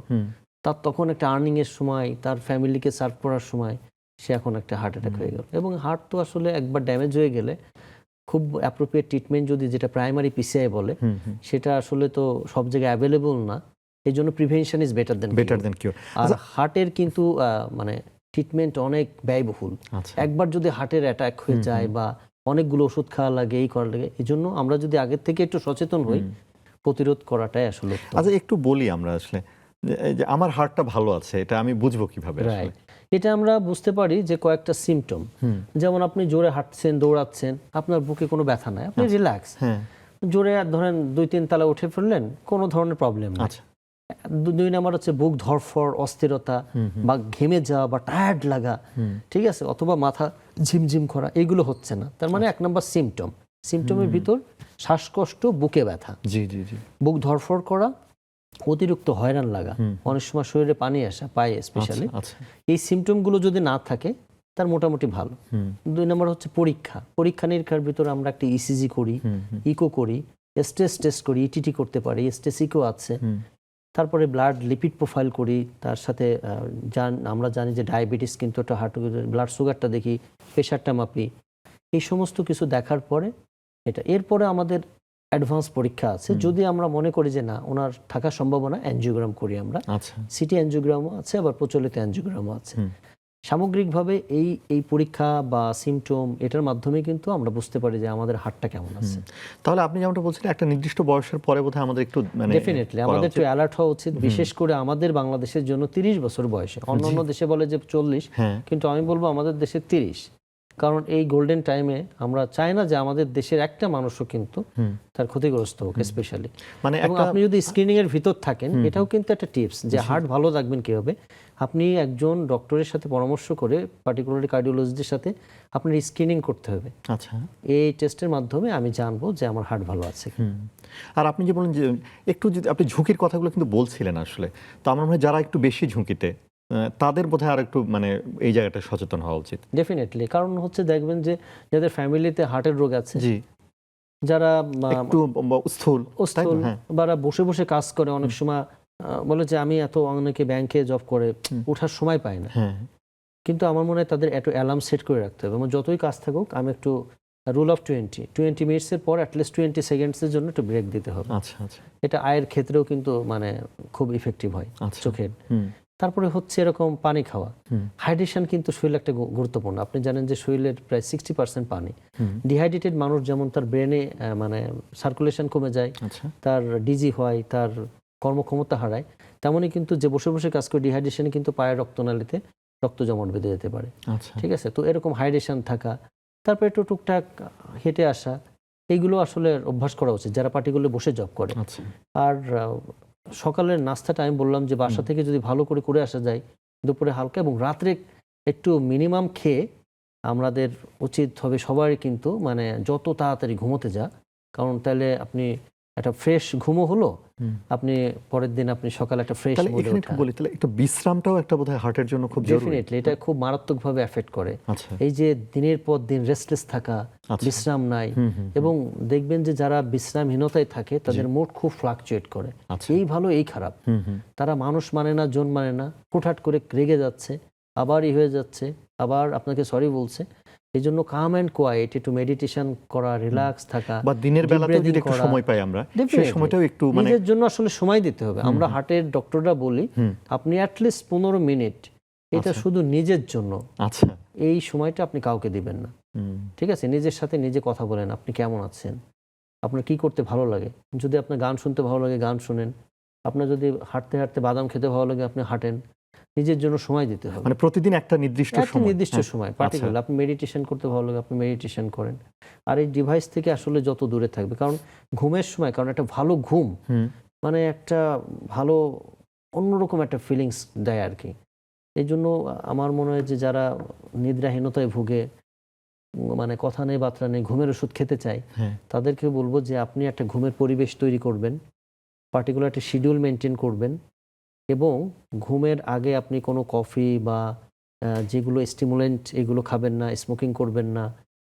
Speaker 2: তার তখন একটা আর্নিং এর সময়, তার ফ্যামিলিকে সার্ভ করার সময়, সে এখন একটা হার্ট অ্যাটাক হয়ে গেল। এবং হার্ট তো আসলে একবার ড্যামেজ হয়ে গেলে খুব অ্যাপ্রোপ্রিয়েট ট্রিটমেন্ট যদি, যেটা প্রাইমারি পিসিআই বলে, সেটা আসলে তো সব জায়গায় অ্যাভেলেবল না। এই জন্য প্রিভেনশন ইজ বেটার দেন কিউর। আর হার্টের কিন্তু মানে ট্রিটমেন্ট অনেক ব্যয়বহুল। একবার যদি হার্টের অ্যাটাক হয়ে যায় বা অনেকগুলো ওষুধ খাওয়া লাগে, এই করা লাগে, এই জন্য আমরা যদি আগের থেকে একটু সচেতন হই, প্রতিরোধ করাটাই আসলে উত্তম।
Speaker 1: আচ্ছা, একটু বলি আমরা আসলে যে আমার হার্টটা ভালো আছে, এটা আমি বুঝবো কিভাবে?
Speaker 2: এটা আমরা বুঝতে পারি যে কয়েকটা সিমটম। যেমন আপনি জোরে হাঁটছেন, দৌড়াচ্ছেন, আপনার বুকে কোনো ব্যথা নাই, আপনি রিল্যাক্স। জোরে ধরেন 2-3 তলা উঠে ফেললেন, কোনো ধরনের প্রবলেম নেই। 2 নাম্বার হচ্ছে বুক ধড়ফড়, অস্থিরতা বা ঘেমে যাওয়া বা টায়ার্ড লাগা, ঠিক আছে, অথবা মাথা ঝিমঝিম করা, এগুলো হচ্ছে না। তার মানে 1 নাম্বার সিমটমের ভিতর শ্বাসকষ্ট, বুকে ব্যথা, বুক ধড়ফড় করা, অতিরিক্ত হয়রান লাগা, অনেক সময় শরীরে পানি আসা, পায়ে স্পেশালি। এই সিমটমগুলো যদি না থাকে তার মোটামুটি ভালো। 2 নম্বর হচ্ছে পরীক্ষা নিরীক্ষার ভিতরে আমরা একটা ইসিজি করি, ইকো করি, স্ট্রেস টেস্ট করি, ইটিটি করতে পারি, স্ট্রেস ইকো আছে। তারপরে ব্লাড লিপিড প্রোফাইল করি, তার সাথে আমরা জানি যে ডায়াবেটিস কিন্তু একটা হার্ট, ব্লাড সুগারটা দেখি, প্রেশারটা মাপি। এই সমস্ত কিছু দেখার পরে এটা, এরপরে আমাদের অ্যাডভান্স পরীক্ষা আছে। যদি আমরা মনে করি যে না, ওনার থাকার সম্ভাবনা, অ্যানজিওগ্রাম করি আমরা। সিটি অ্যানজিওগ্রামও আছে, আবার প্রচলিত অ্যানজিওগ্রামও আছে। সামগ্রিকভাবে এই পরীক্ষা বা সিমটম, এটার মাধ্যমে কিন্তু আমরা বুঝতে পারি যে আমাদের হার্টটা কেমন আছে।
Speaker 1: তাহলে আপনি যেমনটা বলছিলেন, একটা নির্দিষ্ট বয়সের পরে বোধহয় আমাদের একটু
Speaker 2: ডেফিনেটলি আমাদের একটু অ্যালার্ট হওয়া উচিত, বিশেষ করে আমাদের বাংলাদেশের জন্য 30 বছর বয়সে। অন্যান্য দেশে বলে যে 40, কিন্তু আমি বলবো আমাদের দেশে 30। কারণ এই গোল্ডেন টাইমে আমরা চাই না যে আমাদের দেশের একটা মানুষও কিন্তু তার ক্ষতিগ্রস্ত হোক স্পেশালি।
Speaker 1: মানে
Speaker 2: এবং আপনি যদি স্ক্রিনিং এর ভিতর থাকেন, এটাও কিন্তু একটা টিপস যে হার্ট ভালো রাখবেন কিভাবে। আপনি একজন ডক্টরের সাথে পরামর্শ করে, পার্টিকুলারলি কার্ডিওলজিস্টের সাথে আপনার স্ক্রিনিং করতে হবে।
Speaker 1: আচ্ছা,
Speaker 2: এই টেস্টের মাধ্যমে আমি জানবো যে আমার হার্ট ভালো আছে।
Speaker 1: আর আপনি যে বলেন যে একটু যদি আপনি ঝুঁকির কথাগুলো কিন্তু বলছিলেন আসলে, তো আমার মনে হয় যারা একটু বেশি ঝুঁকিতে তাদের বোধহয় আর একটু মানে এই জায়গাটা সচেতন হওয়া উচিত।
Speaker 2: ডেফিনেটলি, কারণ হচ্ছে দেখবেন যে যাদের ফ্যামিলিতে হার্টের রোগ আছে,
Speaker 1: জি,
Speaker 2: যারা
Speaker 1: একটু স্থূল
Speaker 2: অস্থূল বা বসে বসে কাজ করে, অনেক সময় বলে যে আমি অনেকে ব্যাংকে জব করে ওঠার সময় পাই না।
Speaker 1: হ্যাঁ,
Speaker 2: কিন্তু আমার মনে হয় তাদের একটু অ্যালার্ম সেট করে রাখতে হবে। আমার যতই কাজ থাকুক, আমি একটু রুল অফ 20 মিনিটসের পর অ্যাটলিস্ট 20 সেকেন্ডসের জন্য একটু ব্রেক দিতে হবে।
Speaker 1: আচ্ছা আচ্ছা,
Speaker 2: এটা আয়ের ক্ষেত্রেও কিন্তু মানে খুব ইফেক্টিভ হয় চোখের। তারপরে হচ্ছে এরকম পানি খাওয়া, হাইড্রেশন কিন্তু শরীরে একটা গুরুত্বপূর্ণ। আপনি জানেন যে শরীরের প্রায় 60% পানি। ডিহাইড্রেটেড মানুষ যেমন তার ব্রেনে মানে সার্কুলেশন কমে যায়, তার ডিজি হয়, তার কর্মক্ষমতা হারায়, তেমনই কিন্তু যে বসে বসে কাজ করে ডিহাইড্রেশনে কিন্তু পায়ের রক্তনালীতে রক্ত জমাট বেঁধে যেতে পারে। ঠিক আছে, তো এরকম হাইড্রেশন থাকা, তারপরে একটু টুকটাক হেঁটে আসা, এইগুলো আসলে অভ্যাস করা উচিত যারা পার্টিকুলার বসে জব করে। আর সকালের নাস্তাটা আমি বললাম যে বাসা থেকে যদি ভালো করে করে আসা যায়, দুপুরে হালকা, এবং রাত্রে একটু মিনিমাম খেয়ে আমাদের উচিত হবে সবারই কিন্তু মানে যত তাড়াতাড়ি ঘুমোতে যা, কারণ তাহলে আপনি একটা ফ্রেশ ঘুমও হলো, আপনি পরের দিন আপনি সকালে একটা ফ্রেশ মুডে ওঠা।
Speaker 1: বলি তাহলে একটু বিশ্রামটাও একটা বোধহয় হার্টের জন্য খুব জরুরি।
Speaker 2: ডেফিনেটলি, এটা খুব মারাত্মকভাবে এফেক্ট করে। এই যে দিনের পর দিন রেস্টলেস থাকা, বিশ্রাম নাই, এবং দেখবেন যে যারা বিশ্রামহীনতায় থাকে তাদের মুড খুব ফ্লাকচুয়েট করে। এই ভালো এই খারাপ, তারা মানুষ মানে না, জন মানে না, হুটহাট করে রেগে যাচ্ছে, আবার হয়ে যাচ্ছে, আবার আপনাকে সরি বলছে। এই জন্য কাম এন্ড কোয়াইট, একটু মেডিটেশন করা, রিল্যাক্স থাকা,
Speaker 1: বা দিনের বেলাতেও যদি একটু সময় পাই আমরা, সেই সময়টাও একটু মানে
Speaker 2: নিজের জন্য আসলে সময় দিতে হবে। আমরা হার্টের ডক্টররা বলি আপনি অ্যাটলিস্ট 15 মিনিট এটা শুধু নিজের জন্য,
Speaker 1: আচ্ছা,
Speaker 2: এই সময়টা আপনি কাউকে দিবেন না। ঠিক আছে, নিজের সাথে নিজে কথা বলেন, আপনি কেমন আছেন, আপনার কি করতে ভালো লাগে। যদি আপনার গান শুনতে ভালো লাগে গান শুনেন, আপনার যদি হাঁটতে হাঁটতে বাদাম খেতে ভালো লাগে আপনি হাঁটেন। নিজের জন্য সময় দিতে হবে,
Speaker 1: মানে প্রতিদিন একটা নির্দিষ্ট
Speaker 2: সময় পার্টিকুলার। আপনি মেডিটেশন করতে ভালো লাগে আপনি মেডিটেশন করেন। আর এই ডিভাইস থেকে আসলে যত দূরে থাকবে, কারণ ঘুমের সময়, কারণ একটা ভালো ঘুম মানে একটা ভালো অন্যরকম একটা ফিলিংস দেয় আর কি। এই জন্য আমার মনে হয় যে যারা নিদ্রাহীনতায় ভুগে, মানে কথা নেই বার্তা নেই, ঘুমের ওষুধ খেতে চায়, তাদেরকে বলবো যে আপনি একটা ঘুমের পরিবেশ তৈরি করবেন, পার্টিকুলার একটা শিডিউল মেনটেন করবেন, এবং ঘুমের আগে আপনি কোনো কফি বা যেগুলো স্টিমুলেন্ট এগুলো খাবেন না, স্মোকিং করবেন না,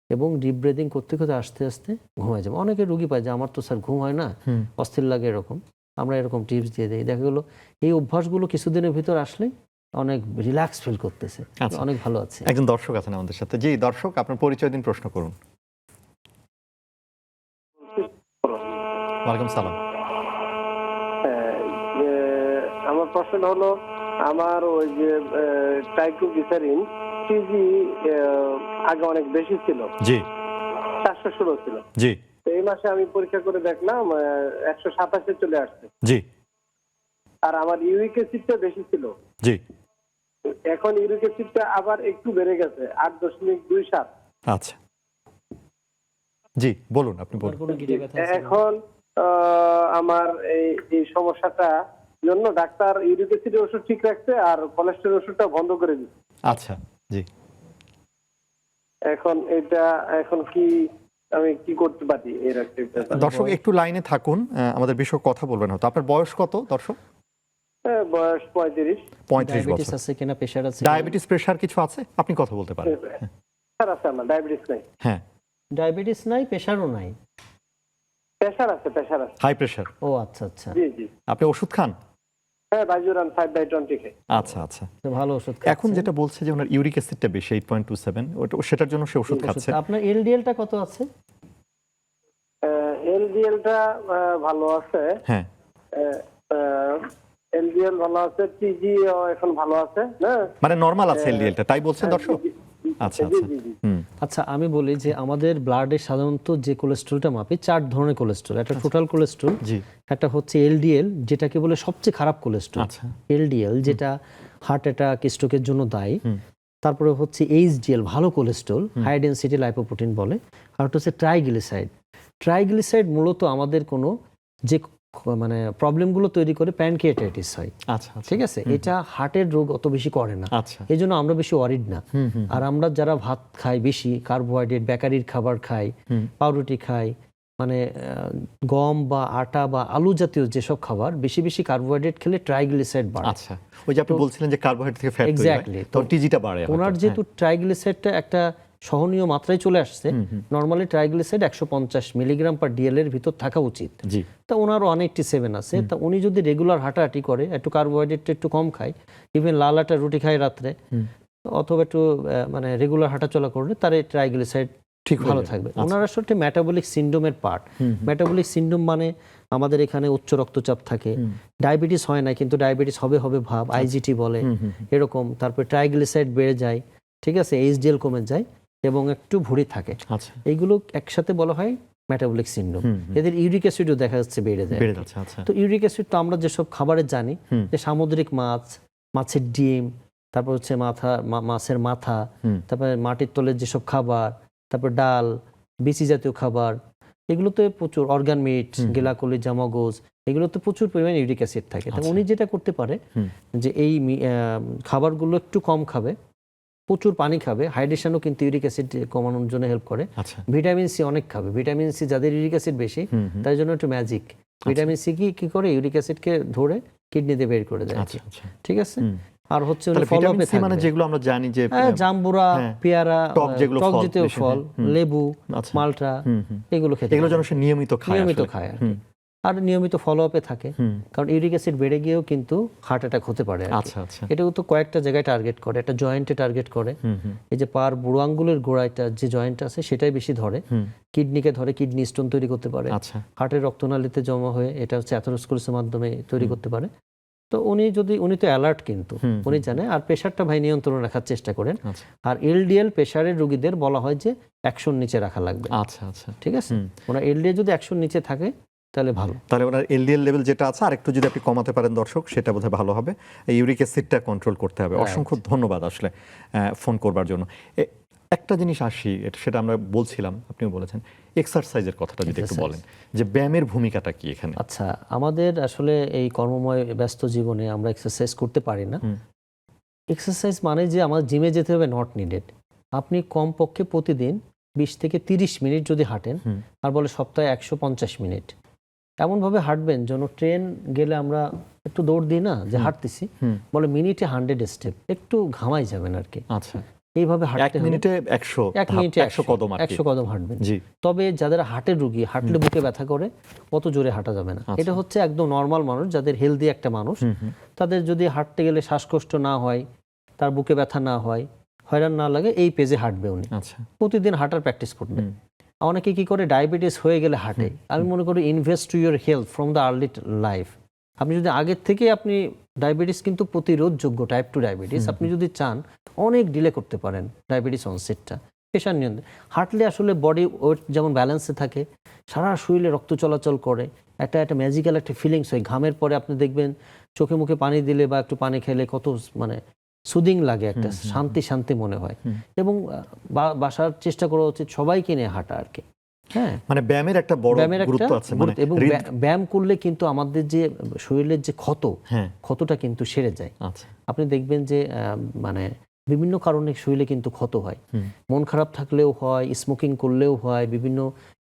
Speaker 2: এবং ডিপ ব্রিদিং করতে করতে আস্তে আস্তে ঘুমায় যাবে। অনেকে রুগী পায় যে আমার তো স্যার ঘুম হয় না, অস্থির লাগে, এরকম আমরা এরকম টিপস দিয়ে দিই। দেখা গেলো এই অভ্যাসগুলো কিছুদিনের ভিতর আসলে অনেক রিল্যাক্স ফিল করতেছে, অনেক ভালো আছে।
Speaker 1: একজন দর্শক আছেন আমাদের সাথে। জি দর্শক, আপনার পরিচয় দিন, প্রশ্ন করুন। ওয়ালাইকুম সালাম।
Speaker 3: আমার প্রশ্ন হলো, আমার ওই যে ট্রাইক্লোগ্লিসারিন টিজি আগে অনেক বেশি ছিল,
Speaker 1: জি
Speaker 3: 416 ছিল,
Speaker 1: জি,
Speaker 3: এই মাসে আমি পরীক্ষা করে দেখলাম 127 চলে আসছে,
Speaker 1: জি,
Speaker 3: আর আমার ইউরিক অ্যাসিডটা বেশি ছিল,
Speaker 1: জি,
Speaker 3: এখন ইউরিক অ্যাসিডটা আবার একটু বেড়ে গেছে 8.27।
Speaker 1: আচ্ছা, জি বলুন, আপনি বলুন।
Speaker 3: এখন আমার এই সমস্যাটা জন্য ডাক্তার ইউরিক অ্যাসিডের ওষুধ ঠিক রাখছে আর কোলেস্টেরল ওষুধটা বন্ধ করে দিচ্ছে।
Speaker 1: আচ্ছা, জি,
Speaker 3: এখন কি আমি কি করতে পারি এর একটা?
Speaker 1: দর্শক একটু লাইনে থাকুন, আমাদের বিষয়ে কথা বলবেন হয়তো। আপনার বয়স কত দর্শক?
Speaker 3: বয়স 35।
Speaker 1: 35 বছর।
Speaker 2: আছে কিনা, প্রেসার আছে?
Speaker 1: ডায়াবেটিস, প্রেসার কিছু আছে? আপনি কথা বলতে পারেন।
Speaker 3: স্যার আছে, আমার ডায়াবেটিস নাই।
Speaker 1: হ্যাঁ,
Speaker 2: ডায়াবেটিস নাই, প্রেসারও নাই?
Speaker 3: প্রেসার আছে, প্রেসার আছে।
Speaker 1: High pressure?
Speaker 2: ও আচ্ছা আচ্ছা।
Speaker 3: জি জি।
Speaker 1: আপনি ওষুধ খান?
Speaker 3: হ্যাঁ, বাইজুরান 5/20 খাই।
Speaker 1: আচ্ছা আচ্ছা,
Speaker 2: ভালো ওষুধ।
Speaker 1: এখন যেটা বলছে যে ওনার ইউরিক অ্যাসিডটা বেশি 8.27, ওটা সেটার জন্য সে ওষুধ খাচ্ছে।
Speaker 2: আপনার এলডিএলটা কত আছে?
Speaker 3: এলডিএলটা ভালো আছে।
Speaker 1: হ্যাঁ,
Speaker 3: এলডিএল ভালো আছে, টিজি এখন ভালো আছে না,
Speaker 1: মানে নরমাল আছে এলডিএলটা, তাই বলছেন দর্শক? আচ্ছা আচ্ছা,
Speaker 2: আচ্ছা আমি বলি যে আমাদের ব্লাডে সাধারণত যে কোলেস্ট্রলটা মাপি 4 ধরনের কোলেস্ট্রল। একটা টোটাল কোলেস্ট্রল, একটা হচ্ছে এলডিএল যেটাকে বলে সবচেয়ে খারাপ কোলেস্ট্রল, এলডিএল যেটা হার্ট অ্যাটাক স্ট্রোকের জন্য দায়ী, তারপরে হচ্ছে এইচডিএল, ভালো কোলেস্ট্রল, হাই ডেনসিটি লাইপোপ্রোটিন বলে, আর হচ্ছে ট্রাইগ্লিসাইড। ট্রাইগ্লিসাইড মূলত আমাদের কোনো যে মানে প্রবলেমগুলো তৈরি করে প্যানক্রিয়াটাইটিস হয়।
Speaker 1: আচ্ছা,
Speaker 2: ঠিক আছে, এটা হার্টের রোগ অত বেশি করে না,
Speaker 1: আচ্ছা,
Speaker 2: এই জন্য আমরা বেশি ওয়ারিড না। আর আমরা যারা ভাত খাই বেশি, কার্বোহাইড্রেট, বেকারির খাবার খাই, পাউরুটি খাই, মানে গম বা আটা বা আলু জাতীয় যেসব খাবার, বেশি বেশি কার্বোহাইড্রেট খেলে ট্রাইগ্লিসাইড বাড়ে।
Speaker 1: আচ্ছা, ওই যে আপনি বলছিলেন যে কার্বোহাইড্রেট থেকে ফ্যাট তৈরি হয়,
Speaker 2: এক্স্যাক্টলি,
Speaker 1: তো টিজিটা বাড়ে।
Speaker 2: ওনার যেহেতু ট্রাইগ্লিসাইডটা একটা সহনীয় মাত্রায় চলে আসছে, normally triglyceride 150 milligram per DL এর ভিতর থাকা উচিত।
Speaker 1: জি,
Speaker 2: তা ওনার 187 আছে। তা উনি যদি রেগুলার হাঁটাহাঁটি করে, একটু কার্বোহাইড্রেটটা একটু কম খায়, ইভেন লাল আটা রুটি খায় রাত্রে, অথবা একটু মানে রেগুলার হাঁটাচলা করলে তার ট্রাইগ্লিসাইড ঠিক ভালো থাকবে। ওনার আসলে মেটাবলিক সিন্ড্রোমের পার্ট। মেটাবলিক সিন্ড্রোম মানে আমাদের এখানে উচ্চ রক্তচাপ থাকে, ডায়াবেটিস হয় না কিন্তু ডায়াবেটিস হবে হবে ভাব, আইজিটি বলে এরকম, তারপরে ট্রাইগ্লিসাইড বেড়ে যায়, ঠিক আছে, এইচডিএল কমে যায় এবং একটু ভুঁড়ি থাকে।
Speaker 1: আচ্ছা,
Speaker 2: এইগুলো একসাথে বলা হয় মেটাবলিক সিন্ড্রোম। এদের ইউরিক অ্যাসিডও দেখা যাচ্ছে বেড়ে যায়।
Speaker 1: আচ্ছা,
Speaker 2: তো ইউরিক অ্যাসিড তো আমরা যেসব খাবারে জানি, যে সামুদ্রিক মাছ, মাছের ডিম, তারপর হচ্ছে মাছের মাথা, তারপরে মাটির তলের যেসব খাবার, তারপর ডাল, বিচি জাতীয় খাবার, এগুলোতে প্রচুর অর্গান মিট, গেলাকলি, জামগোজ, এগুলোতে প্রচুর পরিমাণে ইউরিক অ্যাসিড থাকে। তো উনি যেটা করতে পারে যে এই খাবারগুলো একটু কম খাবে, প্রচুর পানি খাবে, হাইড্রেশনও কিন্তু ইউরিক অ্যাসিড কমানোর জন্য হেল্প করে। ভিটামিন সি অনেক খাবে, ভিটামিন সি যাদের ইউরিক অ্যাসিড বেশি তার জন্য একটু ম্যাজিক। ভিটামিন সি কি করে, ইউরিক অ্যাসিডকে ধরে কিডনিতে বের করে দেয়। ঠিক আছে, আর হচ্ছে
Speaker 1: ভিটামিন সি মানে যেগুলো আমরা জানি যে
Speaker 2: জাম্বুরা, পেয়ারা, টক জাতীয় ফল, লেবু, মালটা, এগুলো খেতে,
Speaker 1: এগুলো যেন সে নিয়মিত খায় আর কি।
Speaker 2: আর নিয়মিত ফলো আপে থাকে, কারণ ইউরিক অ্যাসিড বেড়ে গিয়েও কিন্তু হার্ট অ্যাটাক হতে পারে। এটাও তো কয়েকটা জায়গায় টার্গেট করে, একটা জয়েন্টে টার্গেট করে, এই যে পার বুড়ো আঙ্গুলের গোড়াটা যে জয়েন্ট আছে সেটাই বেশি ধরে, কিডনিকে ধরে, কিডনি স্টোন তৈরি করতে পারে, হার্টের রক্তনালীতে জমা হয়ে এটা হচ্ছে অ্যাথেরোস্ক্লেরোসিসের মাধ্যমে তৈরি করতে পারে। তো উনি তো অ্যালার্ট, কিন্তু উনি জানে। আর প্রেশারটা ভাই নিয়ন্ত্রণ রাখার চেষ্টা করেন। আর এলডিএল প্রেশারের রোগীদের বলা হয় যে 100 নিচে রাখা লাগবে। ঠিক আছে, ওনার এলডিএল যদি 100 নিচে থাকে তাহলে ভালো।
Speaker 1: তাহলে ওনার এলডিএল লেভেল যেটা আছে আর একটু যদি আপনি কমাতে পারেন দর্শক, সেটা বোধহয় ভালো হবে। ইউরিক অ্যাসিডটা কন্ট্রোল করতে হবে। অসংখ্য ধন্যবাদ আসলে ফোন করবার জন্য। একটা জিনিস আসি, সেটা আমরা বলছিলাম, আপনিও বলেছেন, এক্সারসাইজের কথাটা যদি একটু বলেন, যে ব্যায়ামের ভূমিকাটা কি এখানে?
Speaker 2: আচ্ছা, আমাদের আসলে এই কর্মময় ব্যস্ত জীবনে আমরা এক্সারসাইজ করতে পারি না। এক্সারসাইজ মানে যে আমার জিমে যেতে হবে, নট নিডেড। আপনি কমপক্ষে প্রতিদিন 20 থেকে 30 মিনিট যদি হাঁটেন, আর বলে সপ্তাহে 150 মিনিট, এমনভাবে হাঁটবেন যেন ট্রেন গেলে আমরা একটু দৌড় দিই না, যে হাঁটতেছি, বলে মিনিটে 100 স্টেপ, একটু ঘামাই যাবেন আর কি।
Speaker 1: আচ্ছা,
Speaker 2: এইভাবে হাঁটতে
Speaker 1: 1 মিনিটে 100
Speaker 2: কদম হাঁটবেন। তবে যাদের হার্টের রোগী, হাঁটলে বুকে ব্যথা করে, অত জোরে হাঁটা যাবে না। এটা হচ্ছে একদম নর্মাল মানুষ, যাদের হেলদি একটা মানুষ, তাদের যদি হাঁটতে গেলে শ্বাসকষ্ট না হয়, তার বুকে ব্যথা না হয়, হয়রান না লাগে, এই পেজে হাঁটবে উনি। প্রতিদিন হাঁটার প্র্যাকটিস করবে। অনেকে কি করে, ডায়াবেটিস হয়ে গেলে হাঁটে। আমি মনে করি invest to your health from the early life. আপনি যদি আগের থেকে, আপনি ডায়াবেটিস কিন্তু প্রতিরোধযোগ্য, টাইপ 2 ডায়াবেটিস, আপনি যদি চান অনেক ডিলে করতে পারেন ডায়াবেটিস অনসেটটা। প্রেশার নিয়ন্ত্রণ, হাঁটলে আসলে বডি ওয়েট যেমন ব্যালেন্সে থাকে, সারা শরীরে রক্ত চলাচল করে, একটা ম্যাজিক্যাল একটা ফিলিংস হয়। ঘামের পরে আপনি দেখবেন চোখে মুখে পানি দিলে বা একটু পানি খেলে কত মানে সুদিং লাগে, একটা শান্তি মনে হয়। এবং বাসার চেষ্টা করা উচিত সবাইকে নিয়ে হাঁটা আর কি। হ্যাঁ,
Speaker 1: মানে ব্যায়ামের একটা বড় গুরুত্ব আছে।
Speaker 2: এবং ব্যায়াম করলে কিন্তু আমাদের যে শরীরের যে ক্ষতটা কিন্তু সেরে যায়। আপনি দেখবেন যে মানে বিভিন্ন কারণে শরীরে কিন্তু ক্ষত হয়, মন খারাপ থাকলেও হয়, স্মোকিং করলেও হয়, বিভিন্ন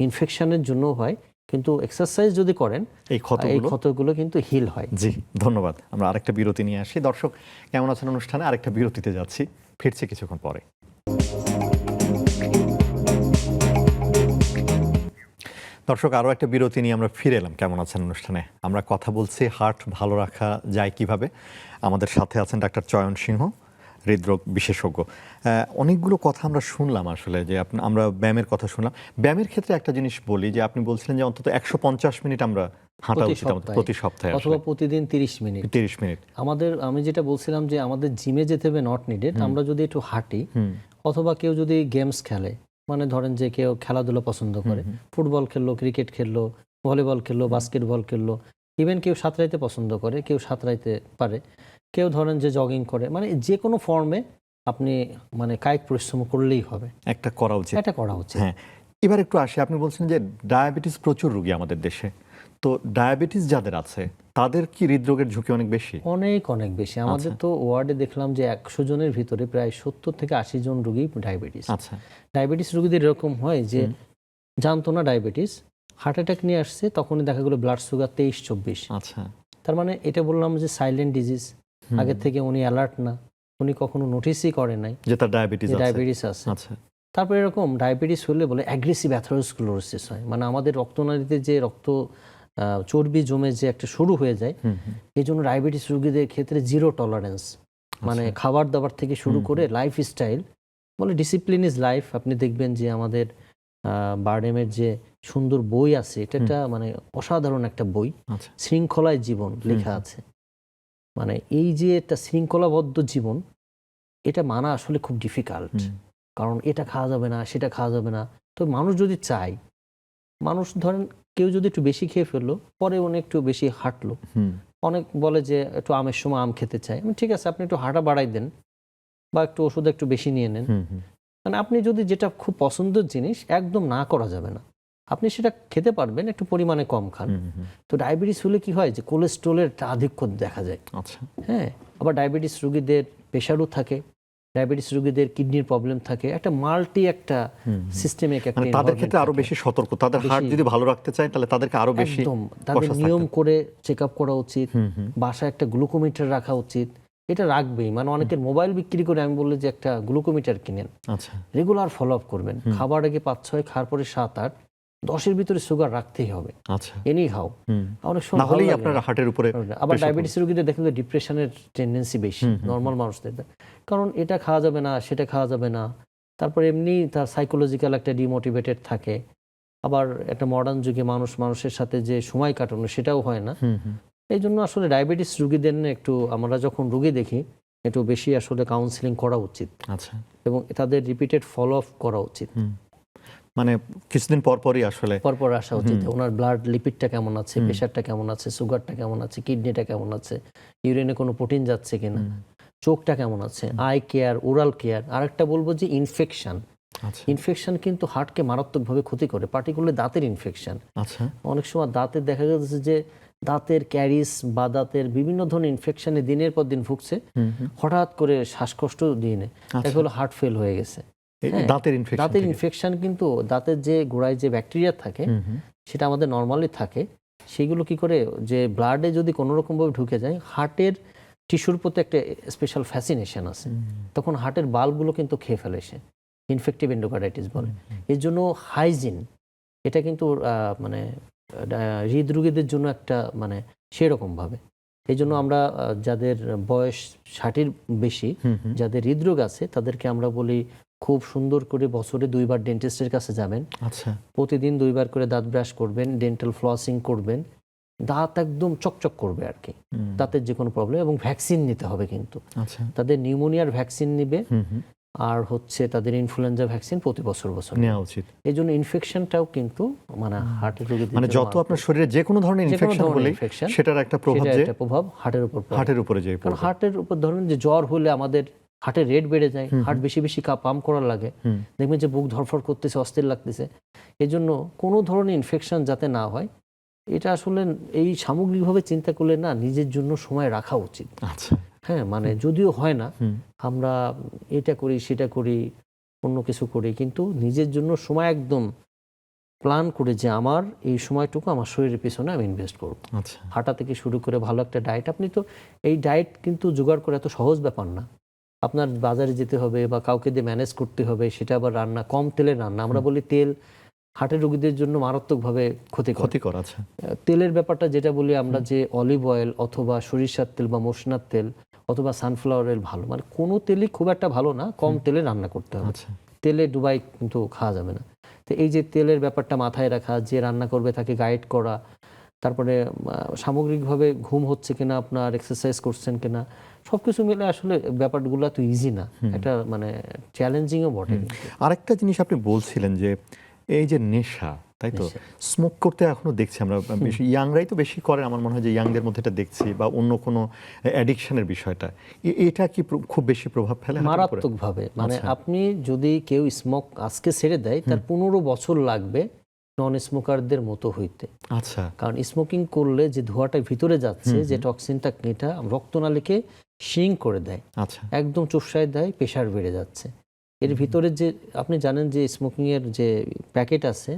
Speaker 2: ইনফেকশনের জন্য হয়, কিন্তু এক্সারসাইজ যদি করেন এই ক্ষতগুলো কিন্তু হিল হয়।
Speaker 1: জি, ধন্যবাদ। আমরা আরেকটা বিরতি নিয়ে আসি। দর্শক কেমন আছেন অনুষ্ঠানে আরেকটা বিরতিতে যাচ্ছি, ফিরছি কিছুক্ষণ পরে। দর্শক, আরও একটা বিরতি নিয়ে আমরা ফিরে এলাম কেমন আছেন অনুষ্ঠানে। আমরা কথা বলছি হার্ট ভালো রাখা যায় কিভাবে। আমাদের সাথে আছেন ডাক্তার চয়ন সিংহ, হৃদরোগ বিশেষজ্ঞ। অনেকগুলো কথা আমরা শুনলাম আসলে, যে আমরা ব্যায়ামের কথা শুনলাম। ব্যায়ামের ক্ষেত্রে একটা জিনিস বলি, যে আপনি বলছিলেন যে অন্তত 150 মিনিট আমরা হাঁটা উচিত প্রতি সপ্তাহে,
Speaker 2: অথবা প্রতিদিন 30 মিনিট। আমি যেটা বলছিলাম যে আমাদের জিমে যেতে হবে, নট নিডেড। আমরা যদি একটু হাঁটি, অথবা কেউ যদি গেমস খেলে, মানে ধরেন যে কেউ খেলাধুলা পছন্দ করে, ফুটবল খেললো, ক্রিকেট খেললো, ভলিবল খেললো, বাস্কেটবল খেললো, ইভেন কেউ সাঁতরাইতে পছন্দ করে, কেউ সাঁতরাইতে পারে, কেউ ধরেন যে জগিং করে, মানে যে কোনো ফর্মে আপনি মানে কায়িক পরিশ্রম করলেই হবে,
Speaker 1: একটা করা উচিত।
Speaker 2: এটা করা উচিত।
Speaker 1: হ্যাঁ, এবার একটু আসি, আপনি বলছেন যে ডায়াবেটিস প্রচুর রোগী আমাদের দেশে, তো ডায়াবেটিস যাদের আছে তাদের কি হৃদরোগের ঝুঁকি অনেক বেশি?
Speaker 2: অনেক অনেক বেশি। আমাদের তো ওয়ার্ডে দেখলাম যে 100 জনের ভিতরে প্রায় 70 থেকে 80 জন রোগী ডায়াবেটিস।
Speaker 1: আচ্ছা,
Speaker 2: ডায়াবেটিস রোগীদের এরকম হয় যে জানতো না ডায়াবেটিস, হার্ট অ্যাটাক নিয়ে আসছে, তখনই দেখা গেলো ব্লাড সুগার 23-24।
Speaker 1: আচ্ছা,
Speaker 2: তার মানে এটা বললাম যে সাইলেন্ট ডিজিজ, আগে থেকে উনি অ্যালার্ট না, উনি কখনো নোটিসই করে নাই
Speaker 1: যে তার ডায়াবেটিস
Speaker 2: আছে।
Speaker 1: আচ্ছা,
Speaker 2: তারপরে এরকম ডায়াবেটিস হলে বলে অ্যাগ্রেসিভ অ্যাথেরোস্ক্লেরোসিস হয়, মানে আমাদের রক্তনালীতে যে চর্বি জমে যে একটা শুরু হয়ে যায়। এই জন্য ডায়াবেটিস রোগীদের ক্ষেত্রে জিরো টলারেন্স, মানে খাবার দাবার থেকে শুরু করে লাইফস্টাইল, বলে ডিসিপ্লিন ইজ লাইফ। আপনি দেখবেন যে আমাদের বারডেমের যে সুন্দর বই আছে, এটা একটা মানে অসাধারণ একটা বই, শৃঙ্খলায় জীবন লেখা আছে। মানে এই যে একটা শৃঙ্খলাবদ্ধ জীবন, এটা মানা আসলে খুব ডিফিকাল্ট, কারণ এটা খাওয়া যাবে না, সেটা খাওয়া যাবে না। তো মানুষ যদি চায়, মানুষ ধরেন কেউ যদি একটু বেশি খেয়ে ফেললো, পরে উনি একটু বেশি হাঁটলো, অনেক বলে যে একটু আমের সময় আম খেতে চায়, ঠিক আছে আপনি একটু হাঁটা বাড়াই দেন বা একটু ওষুধ একটু বেশি নিয়ে নেন। মানে আপনি যদি যেটা খুব পছন্দের জিনিস, একদম না করা যাবে না, আপনি সেটা খেতে পারবেন, একটু পরিমাণে কম খান। তো ডায়াবেটিস হলে কি হয় যে কোলেস্ট্রলের আধিক্য দেখা যায়। হ্যাঁ, আবার ডায়াবেটিস রোগীদের প্রেশারও থাকে, ডায়াবেটিস রোগীদের কিডনির প্রবলেম থাকে, একটা মাল্টি একটা সিস্টেমিক একটা,
Speaker 1: মানে তাদের ক্ষেত্রে আরো বেশি সতর্ক, তাদের হার্ট যদি ভালো রাখতে চায় তাহলে তাদেরকে আরো বেশি
Speaker 2: তাদের নিয়ম করে চেকআপ করা উচিত, বাসায় একটা গ্লুকোমিটার রাখা উচিত। এটা রাখবেই, মানে অনেকের মোবাইল বিক্রি করে আমি বললে যে একটা গ্লুকোমিটার কিনেন, আচ্ছা রেগুলার ফলো আপ করবেন, খাবার আগে 5-6, খাওয়ার পরে 7-8, 10-এর ভিতরে সুগার রাখতেই হবে, আচ্ছা এনি খাও, অনেক সময়
Speaker 1: নাহলেই আপনার হার্টের উপরে।
Speaker 2: আবার ডায়াবেটিস রোগীদের দেখেন যে ডিপ্রেশনের টেন্ডেন্সি বেশি নরমাল মানুষদের, কারণ এটা খাওয়া যাবে না, সেটা খাওয়া যাবে না, তারপর এমনি তার সাইকোলজিক্যাল একটা ডিমোটিভেটেড থাকে। আবার একটা মডার্ন যুগে মানুষের সাথে যে সময় কাটানো, সেটাও হয় না। এই জন্য আসলে ডায়াবেটিস রোগীদের একটু আমরা যখন রোগী দেখি, একটু বেশি আসলে কাউন্সিলিং করা উচিত, আচ্ছা, এবং তাদের রিপিটেড ফলো আপ করা উচিত।
Speaker 1: মানে কিছুদিন পরপরই আসলে
Speaker 2: পরপর আসা উচিত, ওনার ব্লাড লিপিডটা কেমন আছে, প্রেশারটা কেমন আছে, সুগারটা কেমন আছে, কিডনিটা কেমন আছে, ইউরিনে কোনো প্রোটিন যাচ্ছে কিনা, চোখটা কেমন আছে, আই কেয়ার, ওরাল কেয়ার। আরেকটা বলবো যে ইনফেকশন কিন্তু হার্টকে মারাত্মকভাবে ক্ষতি করে, পার্টিকুলারলি দাঁতের ইনফেকশন। আচ্ছা, অনেক সময় দাঁতের দেখা যাচ্ছে যে দাঁতের ক্যারিস বা দাঁতের বিভিন্ন ধরনের ইনফেকশনে দিনের পর দিন ভুগছে, হঠাৎ করে শ্বাসকষ্ট দিয়ে নেয়, দেখা হলো হার্ট ফেল হয়ে গেছে। দাঁতের ইনফেকশন কিন্তু দাঁতের যে গোড়ায় যে ব্যাকটেরিয়া থাকে, সেটা আমাদের নর্মালি থাকে, সেগুলো কি করে যে ব্লাডে যদি কোনো রকম ভাবে ঢুকে যায়, হার্টের টিস্যুর প্রতি একটা স্পেশাল ফ্যাসিনেশন আছে, তখন হার্টের বাল্বগুলো কিন্তু খেয়ে ফেলে সে, ইনফেক্টিভ এন্ডোকার্ডাইটিস বলে। এর জন্য হাইজিন এটা কিন্তু মানে হৃদরোগীদের জন্য একটা মানে সেরকম ভাবে। এই জন্য আমরা যাদের বয়স 60-এর বেশি, যাদের হৃদরোগ আছে, তাদেরকে আমরা বলি খুব সুন্দর করে বছরে 2 বার ডেন্টিস্টের কাছে যাবেন, আচ্ছা প্রতিদিন 2 বার করে দাঁত ব্রাশ করবেন, ডেন্টাল ফ্লসিং করবেন, দাঁত একদম চকচক করবে আর কি, দাঁতের যে কোনো প্রবলেম। এবং ভ্যাকসিন নিতে হবে কিন্তু, আচ্ছা তাদের নিউমোনিয়ার ভ্যাকসিন নিবে, আর হচ্ছে তাদের ইনফ্লুয়েঞ্জা ভ্যাকসিন প্রতি বছর নেওয়া উচিত। এই জন্য ইনফেকশনটাও কিন্তু মানে হার্টের রোগীদের,
Speaker 1: মানে যত আপনার শরীরে যে কোনো ধরনের ইনফেকশন হলে সেটার একটা প্রভাব হার্টের উপরে যায়।
Speaker 2: কারণ হার্টের উপর ধরুন যে জ্বর হলে আমাদের হার্টের রেট বেড়ে যায়, হার্ট বেশি বেশি পাম্প করার লাগে, দেখবেন যে বুক ধরফর করতেছে, অস্থির লাগতেছে। এই জন্য কোনো ধরনের ইনফেকশন যাতে না হয়, এটা আসলে এই সামগ্রিকভাবে চিন্তা করলে না নিজের জন্য সময় রাখা উচিত। আচ্ছা হ্যাঁ, মানে যদিও হয় না, আমরা এটা করি সেটা করি অন্য কিছু করি, কিন্তু নিজের জন্য সময় একদম প্ল্যান করে যে আমার এই সময়টুকু আমার শরীরের পিছনে আমি ইনভেস্ট করব। আচ্ছা, হাঁটা থেকে শুরু করে ভালো একটা ডায়েট, আপনি তো এই ডায়েট কিন্তু জোগাড় করে এত সহজ ব্যাপার না, আপনার বাজারে যেতে হবে বা কাউকে দিয়ে ম্যানেজ করতে হবে, সেটা আবার রান্না, কম তেলের রান্না। আমরা বলি তেল হার্টের রোগীদের জন্য মারাত্মকভাবে ক্ষতিকর। আচ্ছা, তেলের ব্যাপারটা যেটা বলি আমরা, যে অলিভ অয়েল অথবা সরিষার তেল বা মসনার তেল অথবা সানফ্লাওয়ার অয়েল ভালো, মানে কোনো তেলই খুব একটা ভালো না, কম তেলে রান্না করতে হবে। তেলে ডুবাই কিন্তু খাওয়া যাবে না। তো এই যে তেলের ব্যাপারটা মাথায় রাখা, যে রান্না করবে তাকে গাইড করা, তারপরে সামগ্রিকভাবে ঘুম হচ্ছে কিনা, আপনার এক্সারসাইজ করছেন কিনা, সবকিছু মিলে আসলে ব্যাপারগুলো তো ইজি না, একটা মানে চ্যালেঞ্জিংও বটে।
Speaker 1: আরেকটা জিনিস আপনি বলছিলেন যে এই যে নেশা, তাই তো। স্মোক করতে এখনো দেখছি আমরা বেশি, ইয়াংরাই তো বেশি করে আমার মনে হয়, যে ইয়াংদের মধ্যে এটা দেখছি, বা অন্য কোনো অ্যাডিকশনের বিষয়টা, এটা কি খুব বেশি প্রভাব ফেলে?
Speaker 2: মারাত্মকভাবে, মানে আপনি যদি কেউ স্মোক আজকে ছেড়ে দেয়, তার 15 বছর লাগবে নন স্মোকারদের মতো হইতে।
Speaker 1: আচ্ছা।
Speaker 2: কারণ স্মোকিং করলে যে ধোঁয়াটা ভিতরে যাচ্ছে, যে টক্সিনটা, এটা রক্তনালীকে শিং করে দেয়,
Speaker 1: আচ্ছা,
Speaker 2: একদম চুষায় দেয়, প্রেশার বেড়ে যাচ্ছে। এর ভিতরে যে আপনি জানেন যে স্মোকিং এর যে প্যাকেট আছে,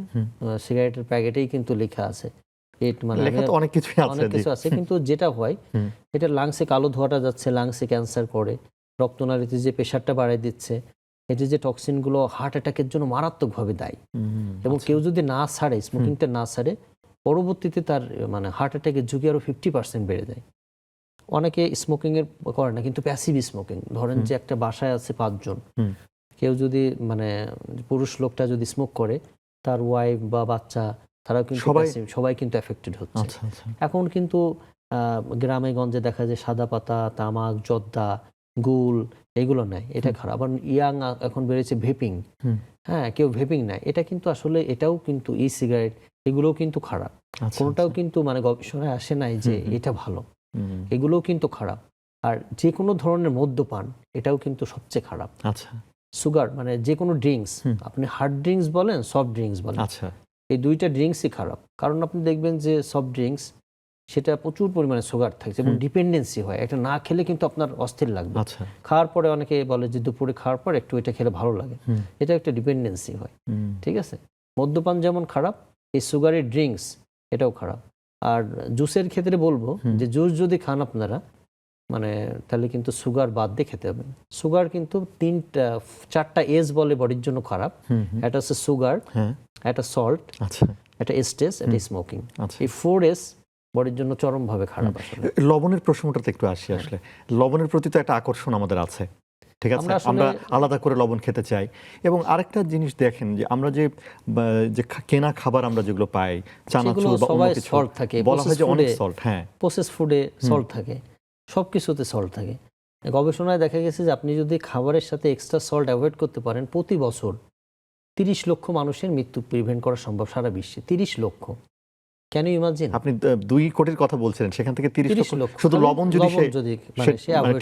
Speaker 2: সিগারেটের প্যাকেটেই কিন্তু লেখা আছে, মানে
Speaker 1: অনেক কিছু
Speaker 2: আছে, কিন্তু যেটা হয় এটা লাংসে কালো ধোঁয়াটা যাচ্ছে, লাংসে ক্যান্সার করে, রক্তনালীতে যে প্রেশারটা বাড়ায় দিচ্ছে, এটি যে টক্সিনগুলো হার্ট অ্যাটাকের জন্য মারাত্মকভাবে দায়ী। এবং কেউ যদি না ছাড়ে, স্মোকিংটা না ছাড়ে, পরবর্তীতে তার মানে হার্ট অ্যাটাকের ঝুঁকি আরো 50% বেড়ে যায়। অনেকে স্মোকিং এর করে না, কিন্তু প্যাসিভ স্মোকিং, ধরেন যে একটা বাসায় আছে 5 জন, কেউ যদি মানে পুরুষ লোকটা যদি স্মোক করে, তার ওয়াইফ বা বাচ্চা, তারাও কিন্তু সবাই কিন্তু এফেক্টেড হচ্ছে। এখন কিন্তু গ্রামে গঞ্জে দেখা যায় সাদা পাতা, তামাক, জর্দা, গুল এগুলো নেয়, এটা খারাপ। আবার ইয়াং এখন বেড়েছে ভেপিং, হ্যাঁ, কেউ ভেপিং নেয়, এটা কিন্তু আসলে এটাও কিন্তু ই সিগারেট, এগুলোও কিন্তু খারাপ। কোনোটাও কিন্তু মানে গবেষণায় আসে নাই যে এটা ভালো, এগুলোও কিন্তু খারাপ। আর যে কোনো ধরনের মদ্যপান, এটাও কিন্তু সবচেয়ে খারাপ।
Speaker 1: আচ্ছা।
Speaker 2: সুগার মানে যে কোনো ড্রিঙ্কস, আপনি হার্ড ড্রিঙ্কস বলেন, সফট ড্রিঙ্কস বলেন,
Speaker 1: আচ্ছা,
Speaker 2: এই দুইটা ড্রিঙ্কসই খারাপ। কারণ আপনি দেখবেন যে সফট ড্রিঙ্কস, সেটা প্রচুর পরিমাণে সুগার থাকছে এবং ডিপেন্ডেন্সি হয়, এটা না খেলে কিন্তু আপনার অস্থির লাগবে।
Speaker 1: আচ্ছা।
Speaker 2: খাওয়ার পরে অনেকে বলে যে দুপুরে খাওয়ার পর একটু এটা খেলে ভালো লাগে, এটা একটা ডিপেন্ডেন্সি হয়। ঠিক আছে, মদ্যপান যেমন খারাপ, এই সুগারের ড্রিঙ্কস এটাও খারাপ। আর জুসের ক্ষেত্রে বলবো যে জুস যদি খান আপনারা, মানে তাহলে কিন্তু সুগার বাদ দিয়ে খেতে হবে। সুগার কিন্তু 4টা এস বলে বডির জন্য খারাপ। এটা হচ্ছে সুগার, এটা সল্ট, এটা এস্টেস, এটা স্মোকিং। এই 4S বডির জন্য চরমভাবে খারাপ। আসলে
Speaker 1: লবণের প্রশ্নটাতে একটু আসি। আসলে লবণের প্রতি তো একটা আকর্ষণ আমাদের আছে, ঠিক আছে, আমরা আলাদা করে লবণ খেতে চাই। এবং আরেকটা জিনিস দেখেন, যে আমরা যে কেনা খাবার আমরা যেগুলো পাই, চানাচুর বা অন্য কিছু,
Speaker 2: সল্ট থাকে,
Speaker 1: বলা হয় যে অনেক সল্ট, হ্যাঁ,
Speaker 2: প্রসেস ফুডে সল্ট থাকে, সবকিছুতে সল্ট থাকে। গবেষণায় দেখা গেছে যে আপনি যদি খাবারের সাথে এক্সট্রা সল্ট অ্যাভয়েড করতে পারেন, প্রতি বছর 30 লক্ষ মানুষের মৃত্যু প্রিভেন্ট করা সম্ভব সারা বিশ্বে। 30 লক্ষ, ক্যান ইউ ইমাজিন?
Speaker 1: আপনি 2 কোটির কথা বলছিলেন, সেখান থেকে 30 লক্ষ শুধু লবণ যদি সে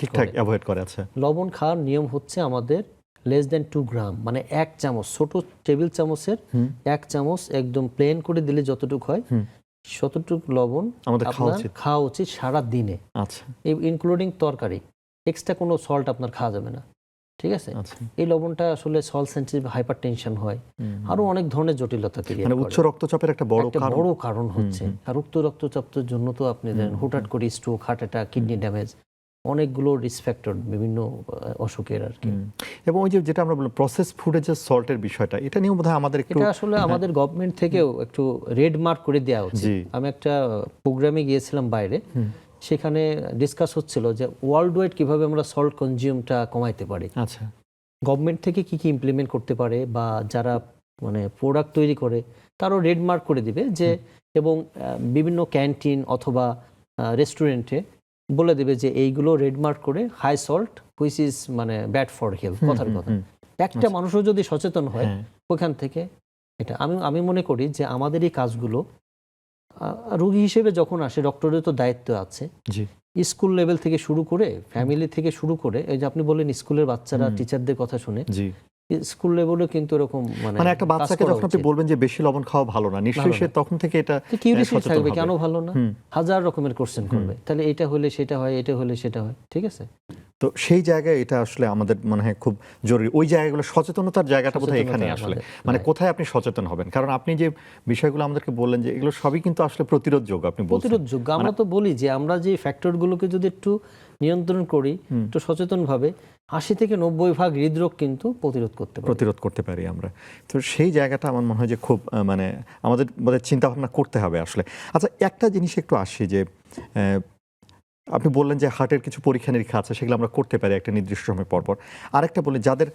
Speaker 1: ঠিকঠাক অ্যাভয়েড করে। আছে,
Speaker 2: লবণ খাওয়ার নিয়ম হচ্ছে আমাদের লেস দেন 2 গ্রাম, মানে 1 চামচ, ছোট টেবিল চামচের 1 চামচ একদম প্লেন করে দিলে যতটুকু হয়, ততটুকু লবণ
Speaker 1: আমাদের
Speaker 2: খাওয়া উচিত সারা দিনে।
Speaker 1: আচ্ছা,
Speaker 2: ইনক্লুডিং তরকারি, এক্সট্রা কোনো সল্ট আপনার খাওয়া যাবে না। ঠিক আছে, এই লবণটা আসলে সল্ট সেনসিটিভ হাইপারটেনশন হয়, আরো অনেক ধরনের জটিলতা ক্রিয়েট করে।
Speaker 1: মানে উচ্চ রক্তচাপের একটা বড়
Speaker 2: কারণ হচ্ছে। আর উচ্চ রক্তচাপের জন্য তো আপনি জানেন হুটহাট করে stroke, heart attack, kidney damage, অনেকগুলো রিস্ক ফ্যাক্টর বিভিন্ন অসুখের আর কি।
Speaker 1: এবং ওই যেটা আমরা বললাম প্রসেস ফুডে যে সল্টের বিষয়টা, এটা নিয়ে বোধহয় আমাদের একটু,
Speaker 2: এটা আসলে আমাদের গভর্নমেন্ট থেকেও একটু রেড মার্ক করে দেওয়া উচিত। আমি একটা প্রোগ্রামে গিয়েছিলাম বাইরে, সেখানে ডিসকাস হচ্ছিল যে ওয়ার্ল্ড ওয়াইড কিভাবে আমরা সল্ট কনজিউমটা কমাইতে পারি।
Speaker 1: আচ্ছা,
Speaker 2: গভর্নমেন্ট থেকে কি কি ইমপ্লিমেন্ট করতে পারে, বা যারা মানে প্রোডাক্ট তৈরি করে তারও রেড মার্ক করে দিবে যে, এবং বিভিন্ন ক্যান্টিন অথবা রেস্টুরেন্টে বলে দেবে যে এইগুলো রেড মার্ক করে হাই সল্ট, হুইচ ইজ মানে ব্যাড ফর হেলথ। কথার কথা, একটা মানুষও যদি সচেতন হয় ওইখান থেকে, এটা আমি মনে করি যে আমাদের এই কাজগুলো রোগী হিসেবে যখন আসে, ডক্টরের তো দায়িত্ব আছে, স্কুল লেভেল থেকে শুরু করে, ফ্যামিলি থেকে শুরু করে, এই যে আপনি বললেন স্কুলের বাচ্চারা টিচারদের কথা শুনে, স্কুল লেভেলে কিন্তু এরকম মানে
Speaker 1: একটা বাচ্চাকে যখন আপনি বলবেন যে বেশি লবণ খাওয়া ভালো না, নিশ্চয়ই সে তখন থেকে এটা
Speaker 2: কিউরিয়াসিটি থাকবে, কেন ভালো না, হাজার রকমের কোশ্চেন করবে, তাহলে এটা হলে সেটা হয়, এটা হলে সেটা হয়। ঠিক আছে,
Speaker 1: তো সেই জায়গায় এটা আসলে আমাদের মনে হয় খুব জরুরি। ওই জায়গাগুলো সচেতনতার জায়গাটা বোধহয় এখানে আসলে, মানে কোথায় আপনি সচেতন হবেন। কারণ আপনি যে বিষয়গুলো আমাদেরকে বললেন যে এগুলো সবই কিন্তু আসলে প্রতিরোধযোগ্য। আপনি
Speaker 2: প্রতিরোধযোগ্য, আমরা তো বলি যে আমরা যে ফ্যাক্টরগুলোকে যদি একটু নিয়ন্ত্রণ করি, একটু সচেতনভাবে, 80 থেকে 90% হৃদরোগ কিন্তু প্রতিরোধ করতে পারি
Speaker 1: আমরা। তো সেই জায়গাটা আমার মনে হয় যে খুব মানে আমাদের চিন্তা ভাবনা করতে হবে আসলে। আচ্ছা, একটা জিনিস একটু আসি, যে আপনি বললেন যে হার্টের কিছু পরীক্ষা নিরীক্ষা আছে, সেগুলো আমরা করতে পারি একটা নির্দিষ্ট সময় পর পর। আরেকটা বলি, যাদের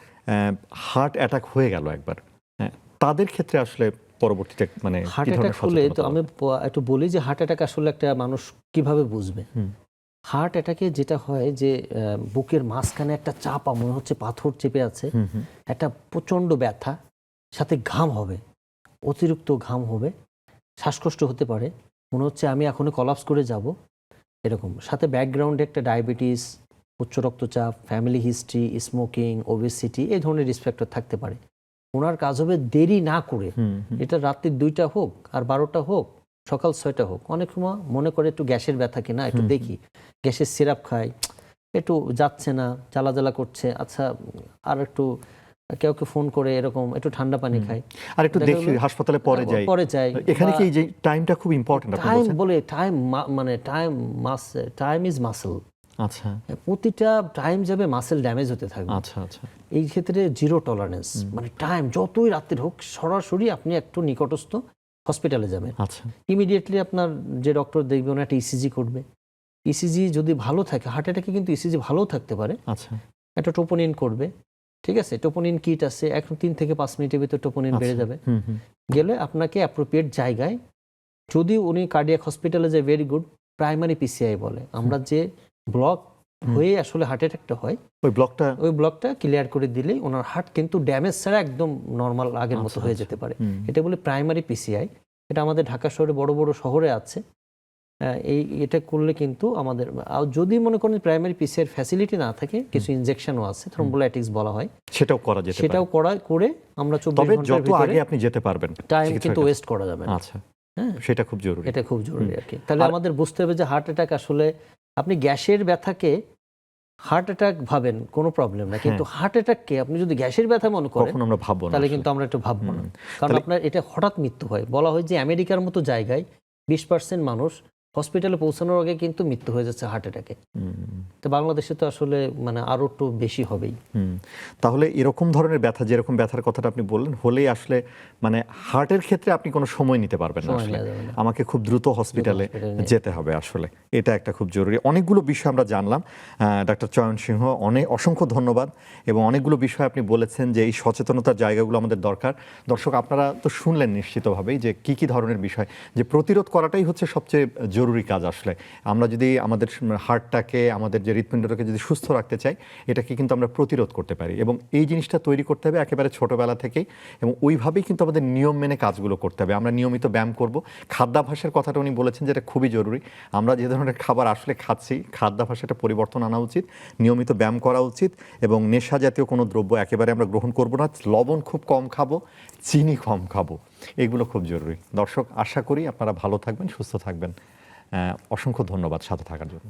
Speaker 1: হার্ট অ্যাটাক হয়ে গেল একবার, তাদের ক্ষেত্রে আসলে পরবর্তীতে মানে
Speaker 2: হার্ট অ্যাটাক হলে, তো আমি একটু বলি যে হার্ট অ্যাটাক আসলে একটা মানুষ কিভাবে বুঝবে। হার্ট অ্যাটাকে যেটা হয় যে বুকের মাঝখানে একটা চাপা, মনে হচ্ছে পাথর চেপে আছে, একটা প্রচন্ড ব্যথা, সাথে ঘাম হবে, অতিরিক্ত ঘাম হবে, শ্বাসকষ্ট হতে পারে, মনে হচ্ছে আমি এখনই কলাপস করে যাব, এরকম। সাথে ব্যাকগ্রাউন্ডে একটা ডায়াবেটিস, উচ্চ রক্তচাপ, ফ্যামিলি হিস্ট্রি, স্মোকিং, ওবেসিটি, এই ধরনের রিস্ক ফ্যাক্টর থাকতে পারে। ওনার কাজ হবে দেরি না করে, এটা রাত্রি 2টা হোক আর 12টা হোক, সকাল 6টা হোক। অনেক সময় মনে করে একটু গ্যাসের ব্যথা কিনা, একটু দেখি, গ্যাসের সিরাপ খাই, একটু যাচ্ছে না, জ্বালা জ্বালা করছে, আচ্ছা আর একটু কেউকে ফোন করে এরকম একটু ঠান্ডা পানি খাই,
Speaker 1: আর একটু দেখি হাসপাতালে পরে যাই। এখানে কি এই যে টাইমটা খুব ইম্পর্টেন্ট,
Speaker 2: টাইম বলে টাইম, মানে টাইম ইজ মাসেল।
Speaker 1: আচ্ছা,
Speaker 2: প্রতিটা টাইম যাবে মাসেল ড্যামেজ হতে থাকবে।
Speaker 1: আচ্ছা আচ্ছা।
Speaker 2: এই ক্ষেত্রে জিরো টলারেন্স, মানে টাইম যতই রাত্রির হোক সরাসরি আপনি একটু নিকটস্থ হসপিটালে যাবেন।
Speaker 1: আচ্ছা,
Speaker 2: ইমিডিয়েটলি আপনার যে ডক্টর দেখবে ওনা একটা ইসিজি করবে। ইসিজি যদি ভালো থাকে, হার্ট অ্যাটাকে কিন্তু ইসিজি ভালোও থাকতে পারে,
Speaker 1: আচ্ছা,
Speaker 2: একটা টোপোনিন করবে, ঠিক আছে? টোপোনিন কিট আছে, এখন 3 থেকে 5 মিনিটের ভিতর টোপোনিন বেড়ে যাবে। গেলে আপনাকে অ্যাপ্রোপ্রিয়েট জায়গায়, যদি উনি কার্ডিয়াক হসপিটালে যায়, ভেরি গুড, প্রাইমারি পিসিআই বলে, আমরা যে ব্লক হয়ে আসলে হার্ট অ্যাটাকটা হয়, ওই ব্লকটা ক্লিয়ার করে দিলেই ওনার হার্ট কিন্তু ড্যামেজ ছাড়া একদম নর্মাল আগের মতো হয়ে যেতে পারে। এটা বলে প্রাইমারি পিসিআই। এটা আমাদের ঢাকা শহরে বড় বড় শহরে আছে। এটা করলে কিন্তু আমাদের, যদি মনে করেন প্রাইমারি পিসিআর ফ্যাসিলিটি না থাকে, কিছু ইনজেকশনও আছে, থ্রোম্বোলাইটিক্স বলা হয়,
Speaker 1: সেটাও করা যেতে পারে।
Speaker 2: সেটাও করে আমরা 24 ঘন্টার
Speaker 1: যত আগে আপনি যেতে পারবেন,
Speaker 2: টাইম কিন্তু ওয়েস্ট করা যাবে না।
Speaker 1: আচ্ছা, সেটা খুব জরুরি।
Speaker 2: এটা খুব জরুরি আর কি। তাহলে আমাদের বুঝতে হবে যে হার্ট অ্যাটাক আসলে, আপনি গ্যাসের ব্যথাকে হার্ট অ্যাটাক ভাবেন কোনো প্রবলেম না, কিন্তু হার্ট অ্যাটাককে আপনি যদি গ্যাসের ব্যথা মনে করেন
Speaker 1: আমরা ভাববো না,
Speaker 2: তাহলে কিন্তু আমরা একটু ভাববো না। কারণ আপনার এটা হঠাৎ মৃত্যু হয়। বলা হয় যে আমেরিকার মতো জায়গায় 20% মানুষ হসপিটালে পৌঁছানোর আগে কিন্তু মৃত্যু হয়ে যাচ্ছে হার্ট অ্যাটাকে। তো বাংলাদেশে তো আসলে মানে আরো একটু বেশি হবেই।
Speaker 1: তাহলে এরকম ধরনের ব্যথা, যেরকম ব্যথার কথাটা আপনি বললেন, হলেই আসলে মানে হার্টের ক্ষেত্রে আপনি কোনো সময় নিতে পারবেন না, আসলে আমাকে খুব দ্রুত হসপিটালে যেতে হবে। আসলে এটা একটা খুব জরুরি। অনেকগুলো বিষয় আমরা জানলাম। ডাক্তার চয়ন সিংহ, অসংখ্য ধন্যবাদ। এবং অনেকগুলো বিষয় আপনি বলেছেন যে এই সচেতনতার জায়গাগুলো আমাদের দরকার। দর্শক, আপনারা তো শুনলেন নিশ্চিতভাবেই যে কি কি ধরনের বিষয়, যে প্রতিরোধ করাটাই হচ্ছে সবচেয়ে জরুরি কাজ। আসলে আমরা যদি আমাদের হার্টটাকে, আমাদের যে হৃৎপিণ্ডটাকে যদি সুস্থ রাখতে চাই, এটাকে কিন্তু আমরা প্রতিরোধ করতে পারি। এবং এই জিনিসটা তৈরি করতে হবে একেবারে ছোটবেলা থেকেই, এবং ওইভাবেই কিন্তু আমাদের নিয়ম মেনে কাজগুলো করতে হবে। আমরা নিয়মিত ব্যায়াম করব। খাদ্যাভ্যাসের কথাটা উনি বলেছেন, যেটা খুবই জরুরি। আমরা যে ধরনের খাবার আসলে খাচ্ছি, খাদ্যাভ্যাসটা পরিবর্তন আনা উচিত, নিয়মিত ব্যায়াম করা উচিত, এবং নেশা জাতীয় কোনো দ্রব্য একেবারে আমরা গ্রহণ করব না। লবণ খুব কম খাবো, চিনি কম খাবো, এগুলো খুব জরুরি। দর্শক, আশা করি আপনারা ভালো থাকবেন, সুস্থ থাকবেন। অসংখ্য ধন্যবাদ সাথে থাকার জন্য।